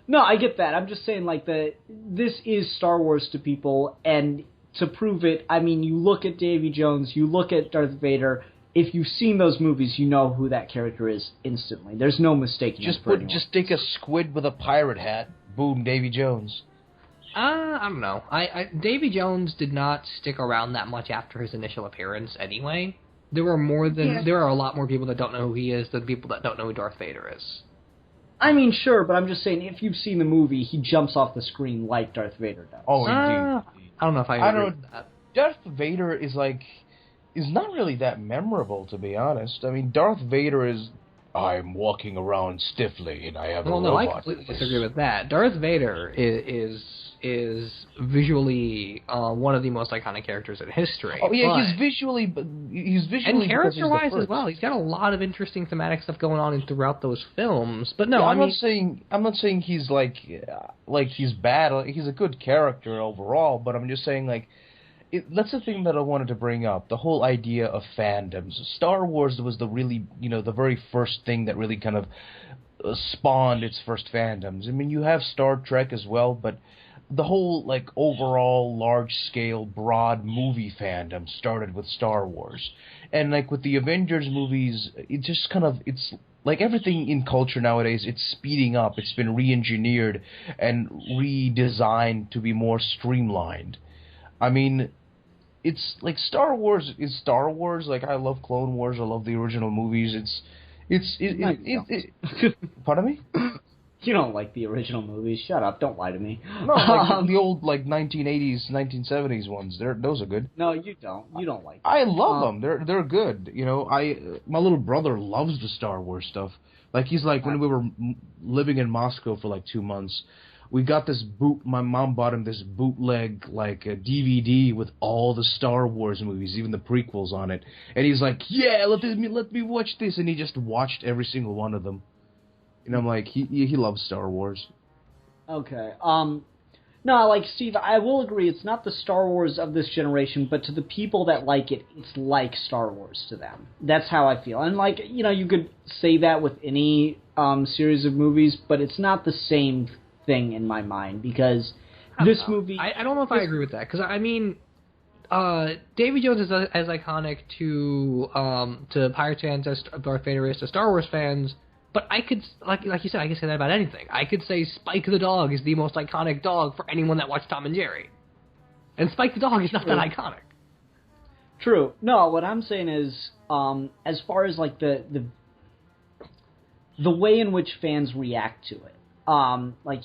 No, I get that. I'm just saying, like, this is Star Wars to people, and to prove it, I mean, you look at Davy Jones, you look at Darth Vader. If you've seen those movies, you know who that character is instantly. There's no mistaking it. Just take a squid with a pirate hat. Boom, Davy Jones. I don't know. Davy Jones did not stick around that much after his initial appearance anyway. There are a lot more people that don't know who he is than people that don't know who Darth Vader is. I mean, sure, but I'm just saying, if you've seen the movie, he jumps off the screen like Darth Vader does. Oh, indeed. I don't know if I agree with that. Darth Vader is not really that memorable, to be honest. I mean, Darth Vader is, I'm walking around stiffly and I have a robot. No, I completely disagree with that. Darth Vader is visually one of the most iconic characters in history. Oh yeah, he's visually and character-wise as well. He's got a lot of interesting thematic stuff going on throughout those films. But no, yeah, I'm not saying he's like he's bad. He's a good character overall. But I'm just saying that's the thing that I wanted to bring up. The whole idea of fandoms. Star Wars was the really the very first thing that really kind of spawned its first fandoms. I mean, you have Star Trek as well, but the whole overall large-scale broad movie fandom started with Star Wars. And with the Avengers movies, it just it's like everything in culture nowadays, it's speeding up. It's been re-engineered and redesigned to be more streamlined. I mean, it's Star Wars is Star Wars. I love Clone Wars. I love the original movies. Pardon me? You don't like the original movies. Shut up. Don't lie to me. No, the old 1980s, 1970s ones. Those are good. No, you don't. You don't like them. I love them. They're good. My little brother loves the Star Wars stuff. He's when we were living in Moscow for 2 months, we got this my mom bought him this bootleg a DVD with all the Star Wars movies, even the prequels on it. And he's like, "Yeah, let me watch this." And he just watched every single one of them. And I'm like, he loves Star Wars. Okay. No, Steve, I will agree, it's not the Star Wars of this generation, but to the people that like it, it's like Star Wars to them. That's how I feel. And, you could say that with any series of movies, but it's not the same thing in my mind, because this movie... I don't know if I agree with that, because, I mean... Davy Jones is as iconic to Pirates fans as Darth Vader is to Star Wars fans. But I could, like you said, I could say that about anything. I could say Spike the dog is the most iconic dog for anyone that watched Tom and Jerry. And Spike the dog is not that iconic. True. No, what I'm saying is, as far as the way in which fans react to it,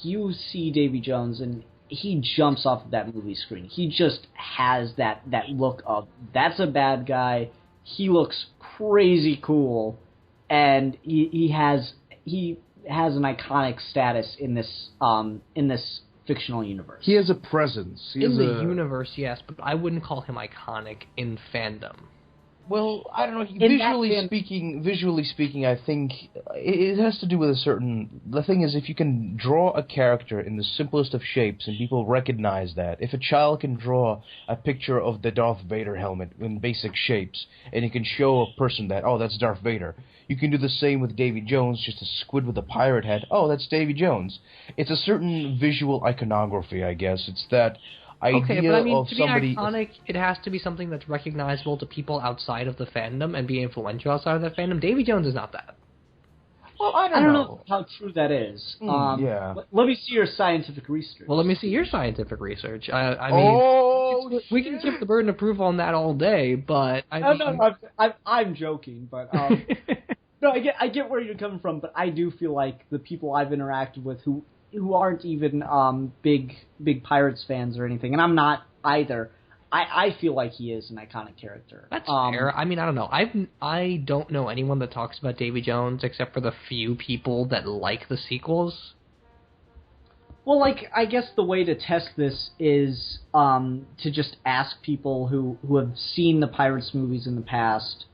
you see Davy Jones and he jumps off of that movie screen. He just has that look of, that's a bad guy. He looks crazy cool. And he has an iconic status in this fictional universe. He has a presence. In the universe, yes, but I wouldn't call him iconic in fandom. Well, I don't know. Visually speaking, I think it has to do with the thing is, if you can draw a character in the simplest of shapes and people recognize that, if a child can draw a picture of the Darth Vader helmet in basic shapes, and you can show a person that, oh, that's Darth Vader, you can do the same with Davy Jones, just a squid with a pirate head. Oh, that's Davy Jones. It's a certain visual iconography, I guess. It's that idea okay, but I mean, to somebody... be iconic, it has to be something that's recognizable to people outside of the fandom and be influential outside of the fandom. Davy Jones is not that. Well, I don't know how true that is. Yeah. Let me see your scientific research. Well, let me see your scientific research. I mean, we can skip the burden of proof on that all day, but I'm joking, but no, I get where you're coming from, but I do feel like the people I've interacted with who aren't even big Pirates fans or anything, and I'm not either. I feel like he is an iconic character. That's fair. I mean, I don't know. I don't know anyone that talks about Davy Jones except for the few people that like the sequels. Well, I guess the way to test this is to just ask people who have seen the Pirates movies in the past,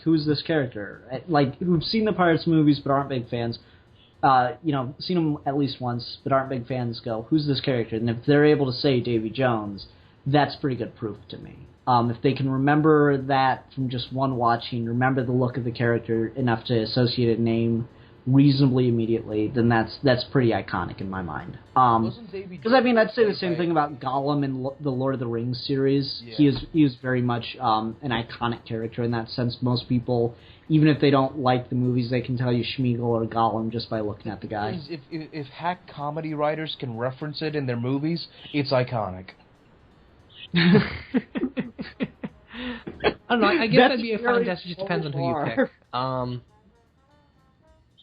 who's this character? Who've seen the Pirates movies but aren't big fans. Seen them at least once, but aren't big fans, go, who's this character? And if they're able to say Davy Jones, that's pretty good proof to me. If they can remember that from just one watching, remember the look of the character enough to associate a name reasonably immediately, then that's pretty iconic in my mind. Because I mean, I'd say the same thing about Gollum in the Lord of the Rings series. Yeah. He is very much an iconic character in that sense. Most people, even if they don't like the movies, they can tell you Schmeagol or Gollum just by looking at the guy. If hack comedy writers can reference it in their movies, it's iconic. I don't know. I guess that'd be a fun test. It just depends on who you pick.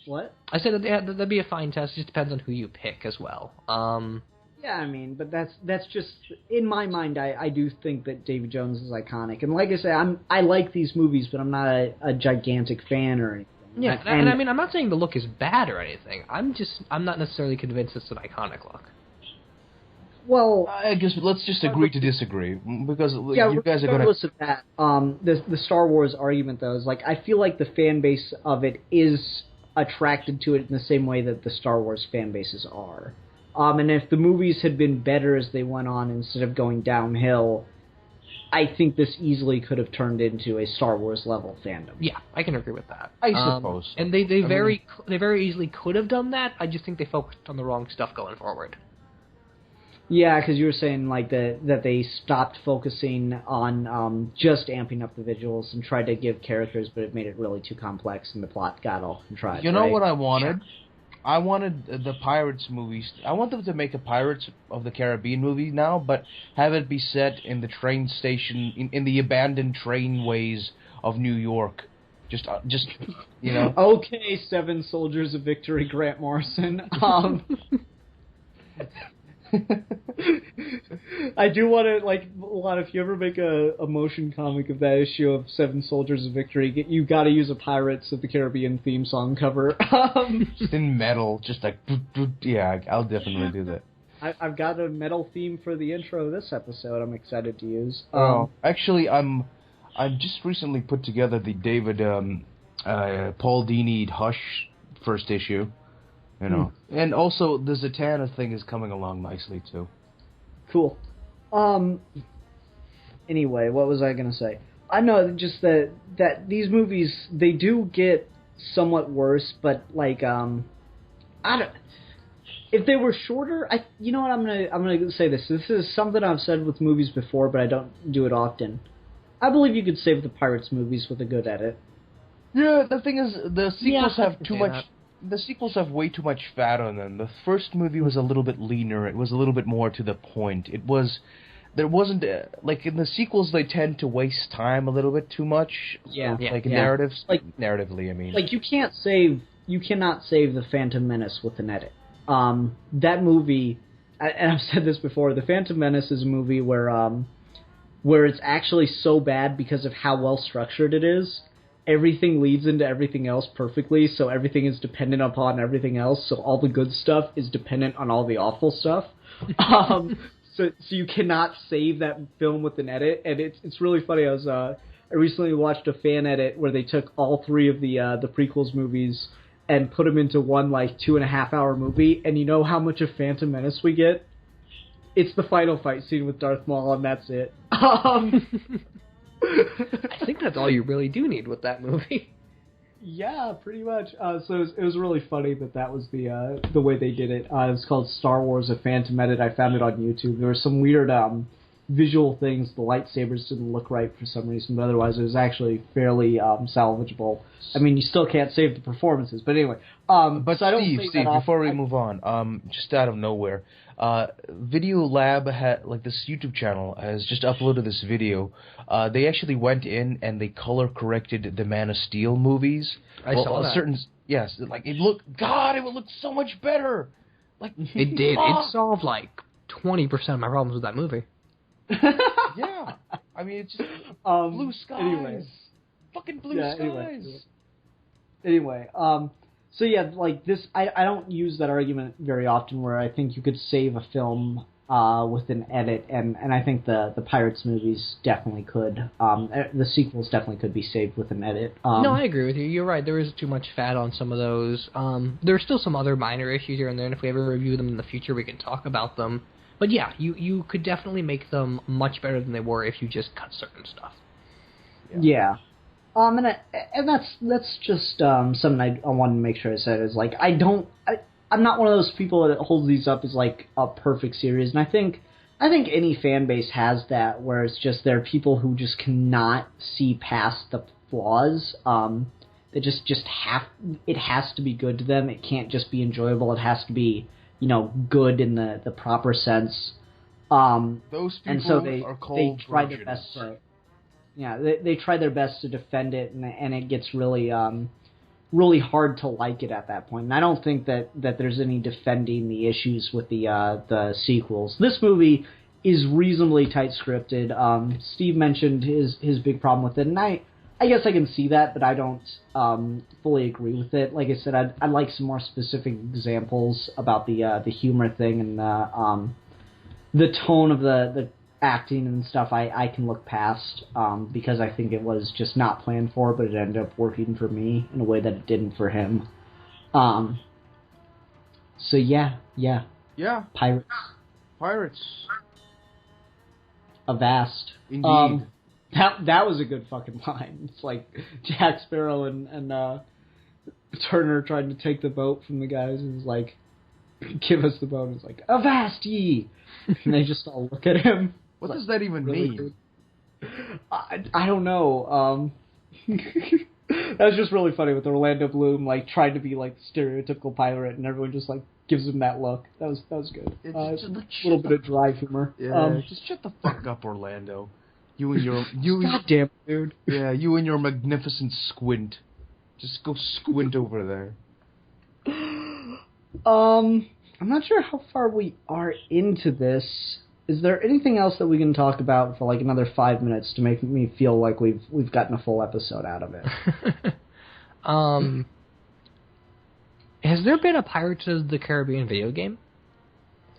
What? I said that'd be a fine test. It just depends on who you pick as well. Yeah, I mean, but that's just in my mind. I do think that Davy Jones is iconic, and like I say, I like these movies, but I'm not a gigantic fan or anything. Yeah, and I mean, I'm not saying the look is bad or anything. I'm not necessarily convinced it's an iconic look. Well, I guess let's just agree to disagree, because yeah, you guys are going to... that, the Star Wars argument, though, is like, I feel like the fan base of it is attracted to it in the same way that the Star Wars fan bases are. And if the movies had been better as they went on instead of going downhill, I think this easily could have turned into a Star Wars level fandom. Yeah, I can agree with that. I suppose. And they very easily could have done that. I just think they focused on the wrong stuff going forward. Yeah, because you were saying like that they stopped focusing on just amping up the visuals and tried to give characters, but it made it really too complex and the plot got all contrived. You know what I wanted? Sure. I wanted the Pirates movies. I want them to make a Pirates of the Caribbean movie now, but have it be set in the train station, in the abandoned trainways of New York. Just you know. Okay, Seven Soldiers of Victory, Grant Morrison. I do want to, like, if you ever make a motion comic of that issue of Seven Soldiers of Victory, you got to use a Pirates of the Caribbean theme song cover. Just in metal, just like, yeah, I'll definitely do that. I've got a metal theme for the intro of this episode I'm excited to use. Actually, I've just recently put together the David Paul Dini Hush first issue. You know, and also the Zatanna thing is coming along nicely too. Cool. Anyway, what was I gonna say? I know just that these movies, they do get somewhat worse, but like if they were shorter, you know what, I'm gonna say this. This is something I've said with movies before, but I don't do it often. I believe you could save the Pirates movies with a good edit. Yeah, the thing is, the sequels have too much. The sequels have way too much fat on them. The first movie was a little bit leaner. It was a little bit more to the point. There wasn't, like, in the sequels, they tend to waste time a little bit too much. Yeah. Narratives. Like, narratively, I mean. Like, you cannot save The Phantom Menace with an edit. That movie, and I've said this before, The Phantom Menace is a movie where it's actually so bad because of how well structured it is. Everything leads into everything else perfectly, so everything is dependent upon everything else, so all the good stuff is dependent on all the awful stuff. So you cannot save that film with an edit, and it's really funny. I recently watched a fan edit where they took all three of the prequels movies and put them into one, like, 2.5-hour movie, and you know how much of Phantom Menace we get? It's the final fight scene with Darth Maul, and that's it. I think that's all you really do need with that movie. Yeah, pretty much. So it was really funny that was the way they did it. It was called Star Wars: A Phantom Edit. I found it on YouTube. There were some weird visual things. The lightsabers didn't look right for some reason, but otherwise it was actually fairly salvageable. I mean, you still can't save the performances, but anyway. But so Steve, before we move on, just out of nowhere, Video Lab had, this YouTube channel has just uploaded this video. They actually went in and they color corrected the Man of Steel movies. I saw that. Yes, it would look so much better. Like it did. It solved 20% of my problems with that movie. Yeah, I mean it's just blue skies, anyway. Fucking blue skies. Anyway, so yeah, this, I don't use that argument very often where I think you could save a film with an edit, and I think the Pirates movies definitely could. The sequels definitely could be saved with an edit. No, I agree with you. You're right. There is too much fat on some of those. There's still some other minor issues here and there, and if we ever review them in the future, we can talk about them. But yeah, you could definitely make them much better than they were if you just cut certain stuff. Yeah. And that's just something I wanted to make sure I said is like I'm not one of those people that holds these up as like a perfect series, and I think any fan base has that, where it's just there are people who just cannot see past the flaws. They just it has to be good to them. It can't just be enjoyable. It has to be, good in the proper sense. Those people and so they are called try their best to, they try their best to defend it, and it gets really really hard to like it at that point. And I don't think that there's any defending the issues with the sequels. This movie is reasonably tight scripted. Steve mentioned his big problem with it, and I guess I can see that, but I don't fully agree with it. Like I said, I'd like some more specific examples about the humor thing and the tone of the acting and stuff. I can look past because I think it was just not planned for, but it ended up working for me in a way that it didn't for him. So yeah. Pirates. Avast. Indeed. That was a good fucking line. It's like Jack Sparrow and Turner trying to take the boat from the guys, and he's like, give us the boat. And it's like, avast ye! And they just all look at him. What does that even mean? I don't know. That was just really funny with Orlando Bloom like trying to be like the stereotypical pirate, and everyone just like gives him that look. That was good. A little bit of dry humor. Yeah, just shut the fuck up, Orlando. You and your goddamn dude. Yeah, you and your magnificent squint. Just go squint over there. I'm not sure how far we are into this. Is there anything else that we can talk about for like another 5 minutes to make me feel like we've gotten a full episode out of it? Has there been a Pirates of the Caribbean video game?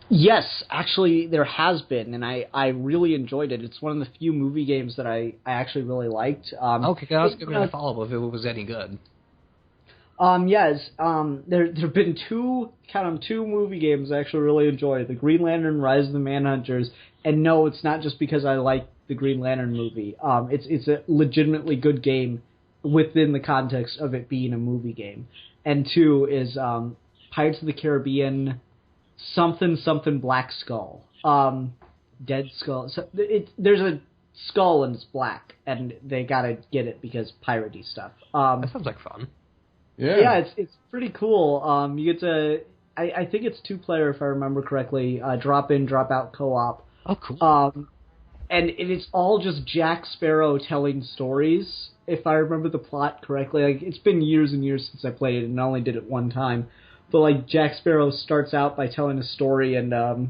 Yes, actually there has been, and I really enjoyed it. It's one of the few movie games that I actually really liked. Okay, I was going to follow up if it was any good. Yes, there've been two movie games I actually really enjoy: The Green Lantern, Rise of the Manhunters, and no, it's not just because I like the Green Lantern movie. It's a legitimately good game within the context of it being a movie game. And two is Pirates of the Caribbean, something Black Skull, Dead Skull. So there's a skull and it's black, and they gotta get it because piratey stuff. That sounds like fun. Yeah, it's pretty cool. You get to, I think it's 2-player if I remember correctly, drop in, drop out co-op. Oh, cool. And it's all just Jack Sparrow telling stories, if I remember the plot correctly. Like, it's been years and years since I played it, and I only did it one time. But like Jack Sparrow starts out by telling a story, and no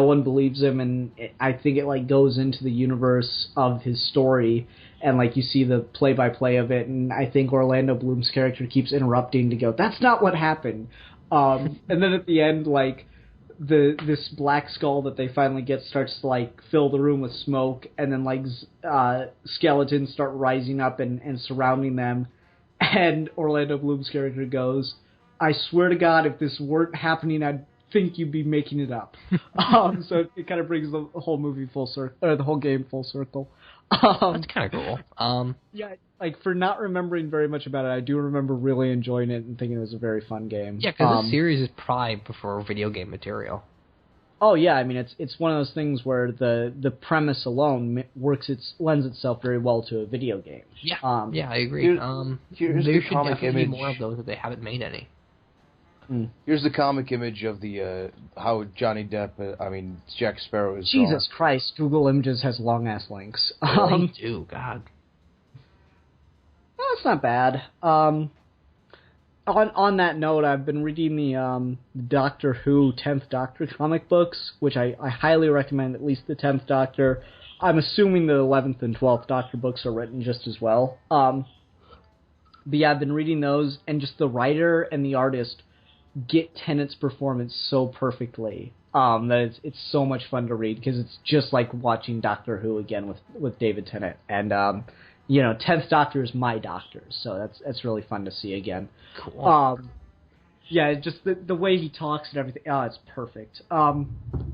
one believes him, and I think it like goes into the universe of his story, and like you see the play-by-play of it, and I think Orlando Bloom's character keeps interrupting to go, "That's not what happened." And then at the end, like this black skull that they finally get starts to like fill the room with smoke, and then like skeletons start rising up and surrounding them, and Orlando Bloom's character goes, "I swear to God, if this weren't happening, I'd think you'd be making it up." So it kind of brings the whole movie full circle, or the whole game full circle. That's kind of cool. Yeah, like for not remembering very much about it, I do remember really enjoying it and thinking it was a very fun game. Yeah, because this series is primed for video game material. Oh yeah, I mean it's one of those things where the premise alone lends itself very well to a video game. Yeah, yeah, I agree. Here's there the should comic definitely image. be more of those if they haven't made any. Here's the comic image of the how Johnny Depp, Jack Sparrow is Jesus Christ, Google Images has long-ass links. They do, God. Well, that's not bad. On that note, I've been reading the Doctor Who 10th Doctor comic books, which I highly recommend, at least the 10th Doctor. I'm assuming the 11th and 12th Doctor books are written just as well. But yeah, I've been reading those, and just the writer and the artist get Tennant's performance so perfectly that it's so much fun to read, because it's just like watching Doctor Who again with David Tennant. And 10th Doctor is my doctor, so that's really fun to see again. Cool. Yeah, just the way he talks and everything. Oh, it's perfect.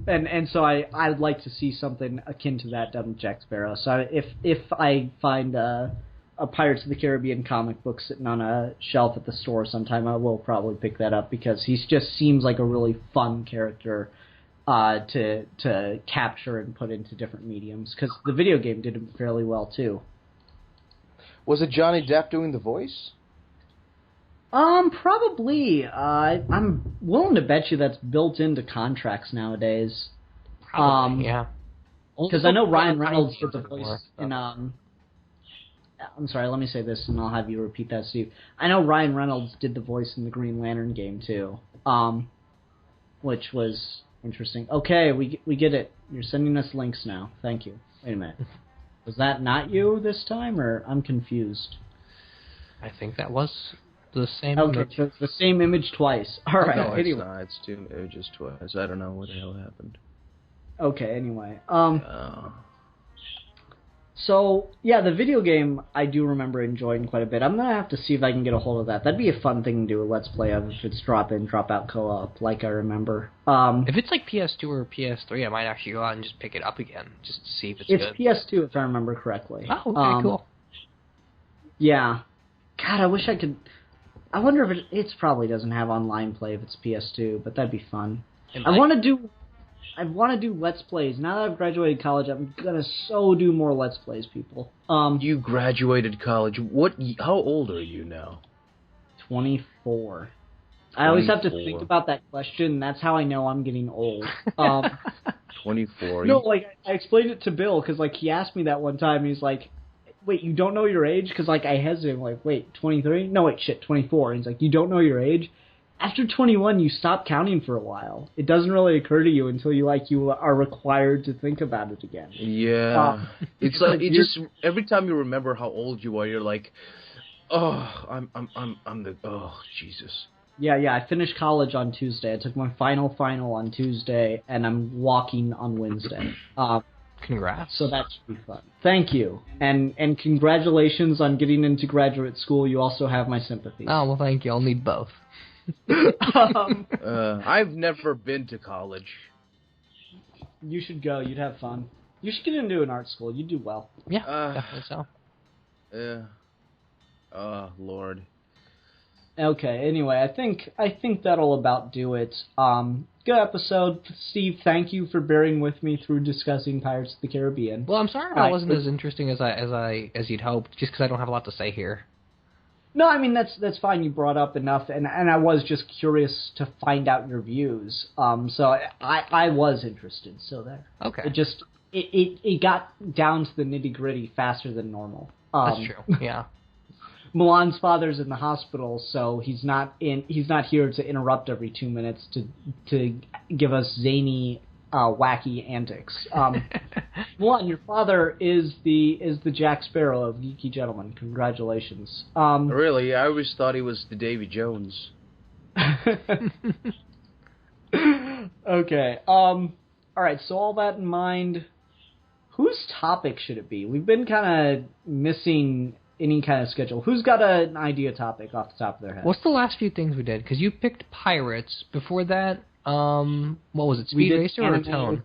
and so I'd like to see something akin to that done with Jack Sparrow. So if I find a Pirates of the Caribbean comic book sitting on a shelf at the store sometime, I will probably pick that up because he just seems like a really fun character to capture and put into different mediums. Because the video game did him fairly well too. Was it Johnny Depp doing the voice? Probably. I'm willing to bet you that's built into contracts nowadays. Probably, yeah. Because I know Ryan Reynolds did the voice in I'm sorry, let me say this and I'll have you repeat that, Steve. I know Ryan Reynolds did the voice in the Green Lantern game too, which was interesting. Okay, we get it. You're sending us links now. Thank you. Wait a minute. Was that not you this time, or I'm confused? I think that was the same okay, image. so it's the same image twice. All right. No, it's anyway. not. It's 2 images twice. I don't know what the hell happened. Okay, anyway. So, yeah, the video game I do remember enjoying quite a bit. I'm going to have to see if I can get a hold of that. That'd be a fun thing to do a Let's Play of if it's drop-in, drop-out co-op, like I remember. If it's like PS2 or PS3, I might actually go out and just pick it up again, just to see if it's good. It's PS2, if I remember correctly. Oh, okay, cool. Yeah. God, I wish I could... I wonder if it probably doesn't have online play if it's PS2, but that'd be fun. I want to do Let's Plays. Now that I've graduated college, I'm gonna do more Let's Plays, people. You graduated college. How old are you now? 24. I always have to think about that question. That's how I know I'm getting old. 24. No, like, I explained it to Bill, because, like, he asked me that one time, and he's like, wait, you don't know your age? Because, like, I hesitated. I'm like, wait, 23? No, wait, shit, 24. And he's like, you don't know your age? After 21, you stop counting for a while. It doesn't really occur to you until you are required to think about it again. Yeah. It's like, every time you remember how old you are, you're like, oh, Jesus. Yeah, I finished college on Tuesday. I took my final on Tuesday, and I'm walking on Wednesday. Congrats. So that should be fun. Thank you. And congratulations on getting into graduate school. You also have my sympathy. Oh, well, thank you. I'll need both. I've never been to college. You should go. You'd have fun. You should get into an art school. You'd do well. Yeah, definitely so. Yeah. Oh, Lord. Okay, anyway, I think that'll about do it. Good episode. Steve, thank you for bearing with me through discussing Pirates of the Caribbean. Well, I'm sorry that wasn't as interesting as you'd hoped, just because I don't have a lot to say here. No, I mean, that's fine. You brought up enough, and I was just curious to find out your views. So I was interested, so there. Okay. It got down to the nitty-gritty faster than normal. That's true, yeah. Milan's father's in the hospital, so he's not here to interrupt every 2 minutes to give us zany, wacky antics. Milan, your father is the Jack Sparrow of Geeky Gentlemen. Congratulations. Really? I always thought he was the Davy Jones. Okay. All right. So all that in mind, whose topic should it be? We've been kind of missing any kind of schedule. Who's got an idea topic off the top of their head? What's the last few things we did? Because you picked Pirates. Before that, what was it, Speed Racer or Tone?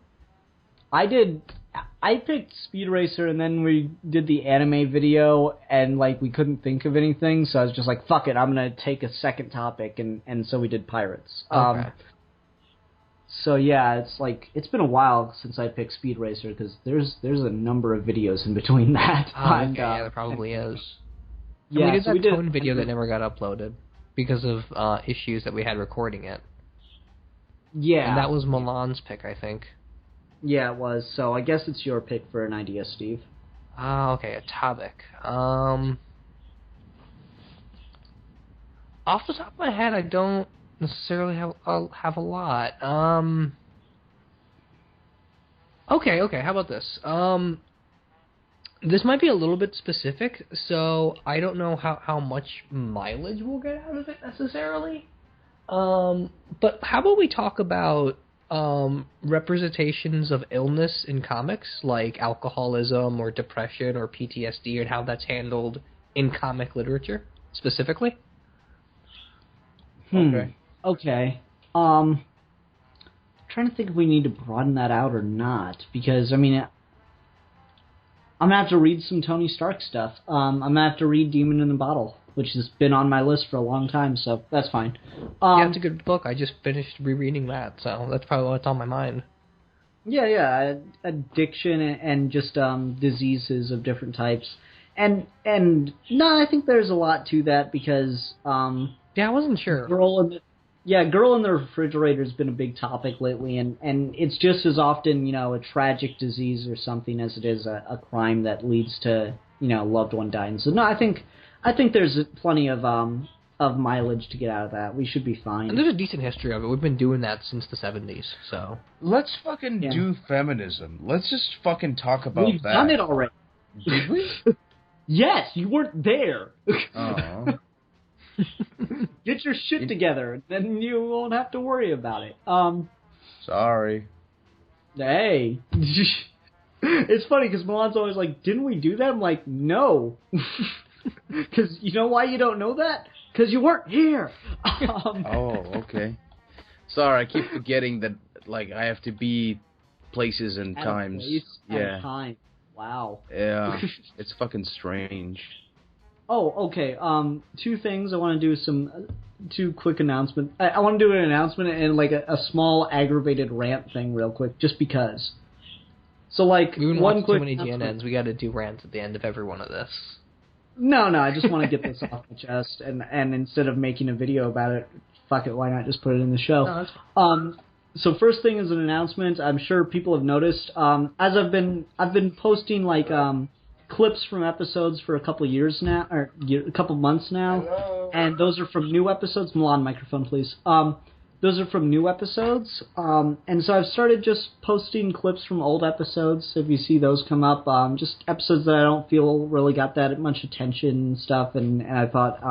I picked Speed Racer, and then we did the anime video, and, like, we couldn't think of anything, so I was just like, fuck it, I'm going to take a second topic, and so we did Pirates. Okay. So, yeah, it's been a while since I picked Speed Racer, because there's a number of videos in between that. Okay, yeah, there probably is. Yeah, we did that Tone video that never got uploaded because of issues that we had recording it. Yeah. And that was Milan's pick, I think. Yeah, it was. So I guess it's your pick for an idea, Steve. Okay, a topic. Off the top of my head, I don't necessarily have a lot. Okay, how about this? This might be a little bit specific, so I don't know how much mileage we'll get out of it necessarily. But how about we talk about representations of illness in comics, like alcoholism or depression or PTSD, and how that's handled in comic literature, specifically? Okay. trying to think if we need to broaden that out or not, because, I mean, I'm going to have to read some Tony Stark stuff. I'm going to have to read Demon in the Bottle, which has been on my list for a long time, so that's fine. Yeah, it's a good book. I just finished rereading that, so that's probably what's on my mind. Yeah, addiction and just diseases of different types. And no, I think there's a lot to that because... yeah, I wasn't sure. Girl in the Refrigerator has been a big topic lately, and it's just as often, a tragic disease or something as it is a crime that leads to, loved one dying. So no, I think there's plenty of mileage to get out of that. We should be fine. And there's a decent history of it. We've been doing that since the 70s, so... Let's fucking do feminism. Let's just fucking talk about We've that. done it already. Did we? Yes, you weren't there. Oh. Get your shit together, then you won't have to worry about it. Sorry. Hey. It's funny, because Milan's always like, didn't we do that? I'm like, no. Because you know why you don't know that? Because you weren't here. Oh, okay. Sorry, I keep forgetting that, I have to be places and times. And time. Wow. Yeah, it's fucking strange. Oh, okay. Two things. I want to do two quick announcements. I want to do an announcement and a small aggravated rant thing real quick, just because. So we wouldn't one watch quick too many GNNs. We got to do rants at the end of every one of this. No, I just want to get this off my chest, and instead of making a video about it, fuck it, why not just put it in the show? No, that's fine. So first thing is an announcement. I'm sure people have noticed. As I've been posting clips from episodes for a couple years now, or a couple months now. Hello. And those are from new episodes. Milan, microphone, please. Those are from new episodes, and so I've started just posting clips from old episodes. If you see those come up, just episodes that I don't feel really got that much attention and stuff, and I thought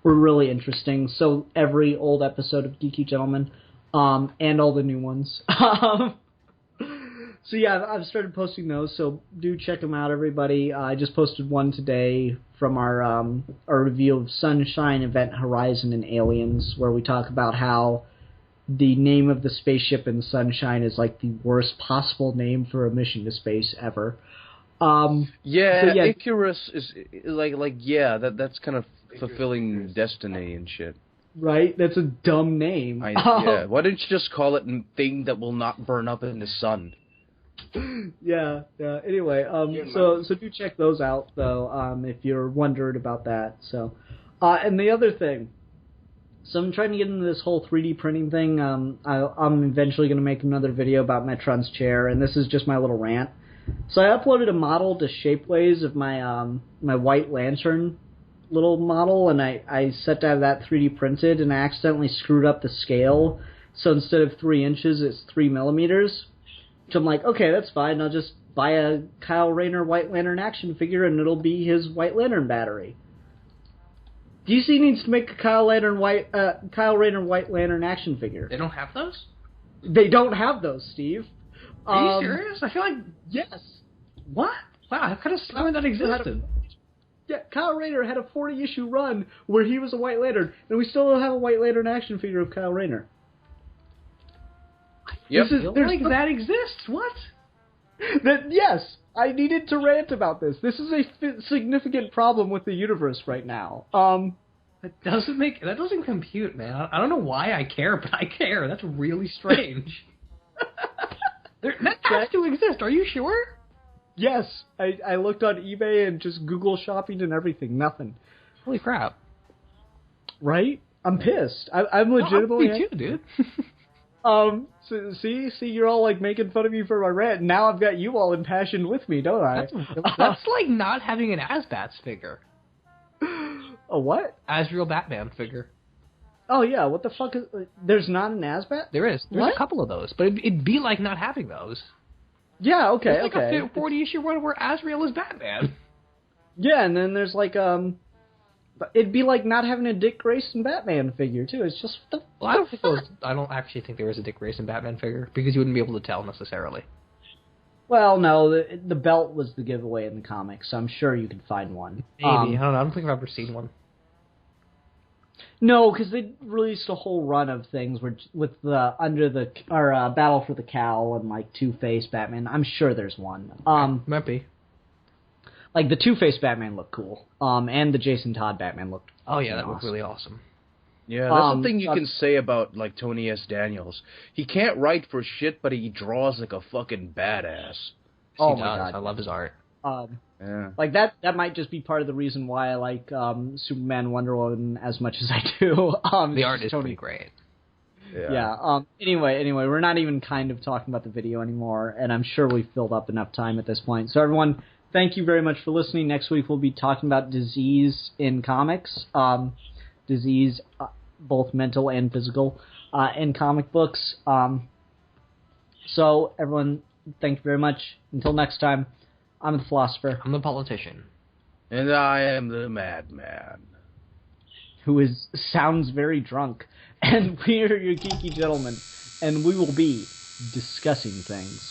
were really interesting. So every old episode of Geeky Gentleman, and all the new ones. So yeah, I've started posting those, so do check them out, everybody. I just posted one today from our review of Sunshine, Event Horizon, and Aliens, where we talk about how the name of the spaceship in Sunshine is the worst possible name for a mission to space ever. Icarus is that's kind of fulfilling destiny and shit. Right? That's a dumb name. Why didn't you just call it thing that will not burn up in the sun? Yeah. Anyway, so do check those out, though, if you're wondering about that. So, and the other thing, so I'm trying to get into this whole 3D printing thing. I'm eventually going to make another video about Metron's chair, and this is just my little rant. So I uploaded a model to Shapeways of my my White Lantern little model, and I set to have that 3D printed, and I accidentally screwed up the scale. So instead of 3 inches, it's 3 millimeters. So I'm like, okay, that's fine. I'll just buy a Kyle Rayner White Lantern action figure, and it'll be his White Lantern battery. DC needs to make a Kyle Rayner White Lantern action figure. They don't have those? They don't have those, Steve. Are you serious? I feel like... Yes. What? Wow, I kind of sworn that existed. Yeah, Kyle Rayner had a 40-issue run where he was a White Lantern, and we still don't have a White Lantern action figure of Kyle Rayner. Yep. That exists. What? Yes, I needed to rant about this. This is a significant problem with the universe right now. That doesn't compute, man. I don't know why I care, but I care. That's really strange. That has to exist. Are you sure? Yes, I looked on eBay and just Google shopping and everything. Nothing. Holy crap! Right? I'm pissed. I'm legitimately. Me too, dude. So, see, you're all making fun of me for my rant. And now I've got you all impassioned with me, don't I? That's like not having an Asbats figure. A what? Asriel Batman figure. Oh yeah, what the fuck is? There's not an Asbat? There is. There's a couple of those, but it'd be like not having those. Yeah, okay, There's a 40-issue run where Asriel is Batman. Yeah, and then there's it'd be like not having a Dick Grayson Batman figure too. It's just Well, I don't actually think there is a Dick Grayson Batman figure because you wouldn't be able to tell necessarily. Well, no, the belt was the giveaway in the comics, so I'm sure you could find one. Maybe. I don't know. I don't think I've ever seen one. No, because they released a whole run of things with the Battle for the Cowl and like Two-Face Batman. I'm sure there's one. Might be. Like the Two-Face Batman looked cool. And the Jason Todd Batman looked. Oh yeah, that looked really awesome. Yeah, that's the thing you can say about like Tony S. Daniels. He can't write for shit, but he draws like a fucking badass. Oh He my does. god, I love his art. Yeah. Like that might just be part of the reason why I like Superman, Wonder Woman as much as I do. The art is pretty great. Yeah. Anyway, we're not even kind of talking about the video anymore, and I'm sure we've filled up enough time at this point. So everyone, thank you very much for listening. Next week we'll be talking about disease in comics. Disease, both mental and physical, in comic books. So everyone, thank you very much. Until next time, I'm the philosopher. I'm the politician. And I am the madman. Who sounds very drunk. And we are your geeky gentlemen. And we will be discussing things.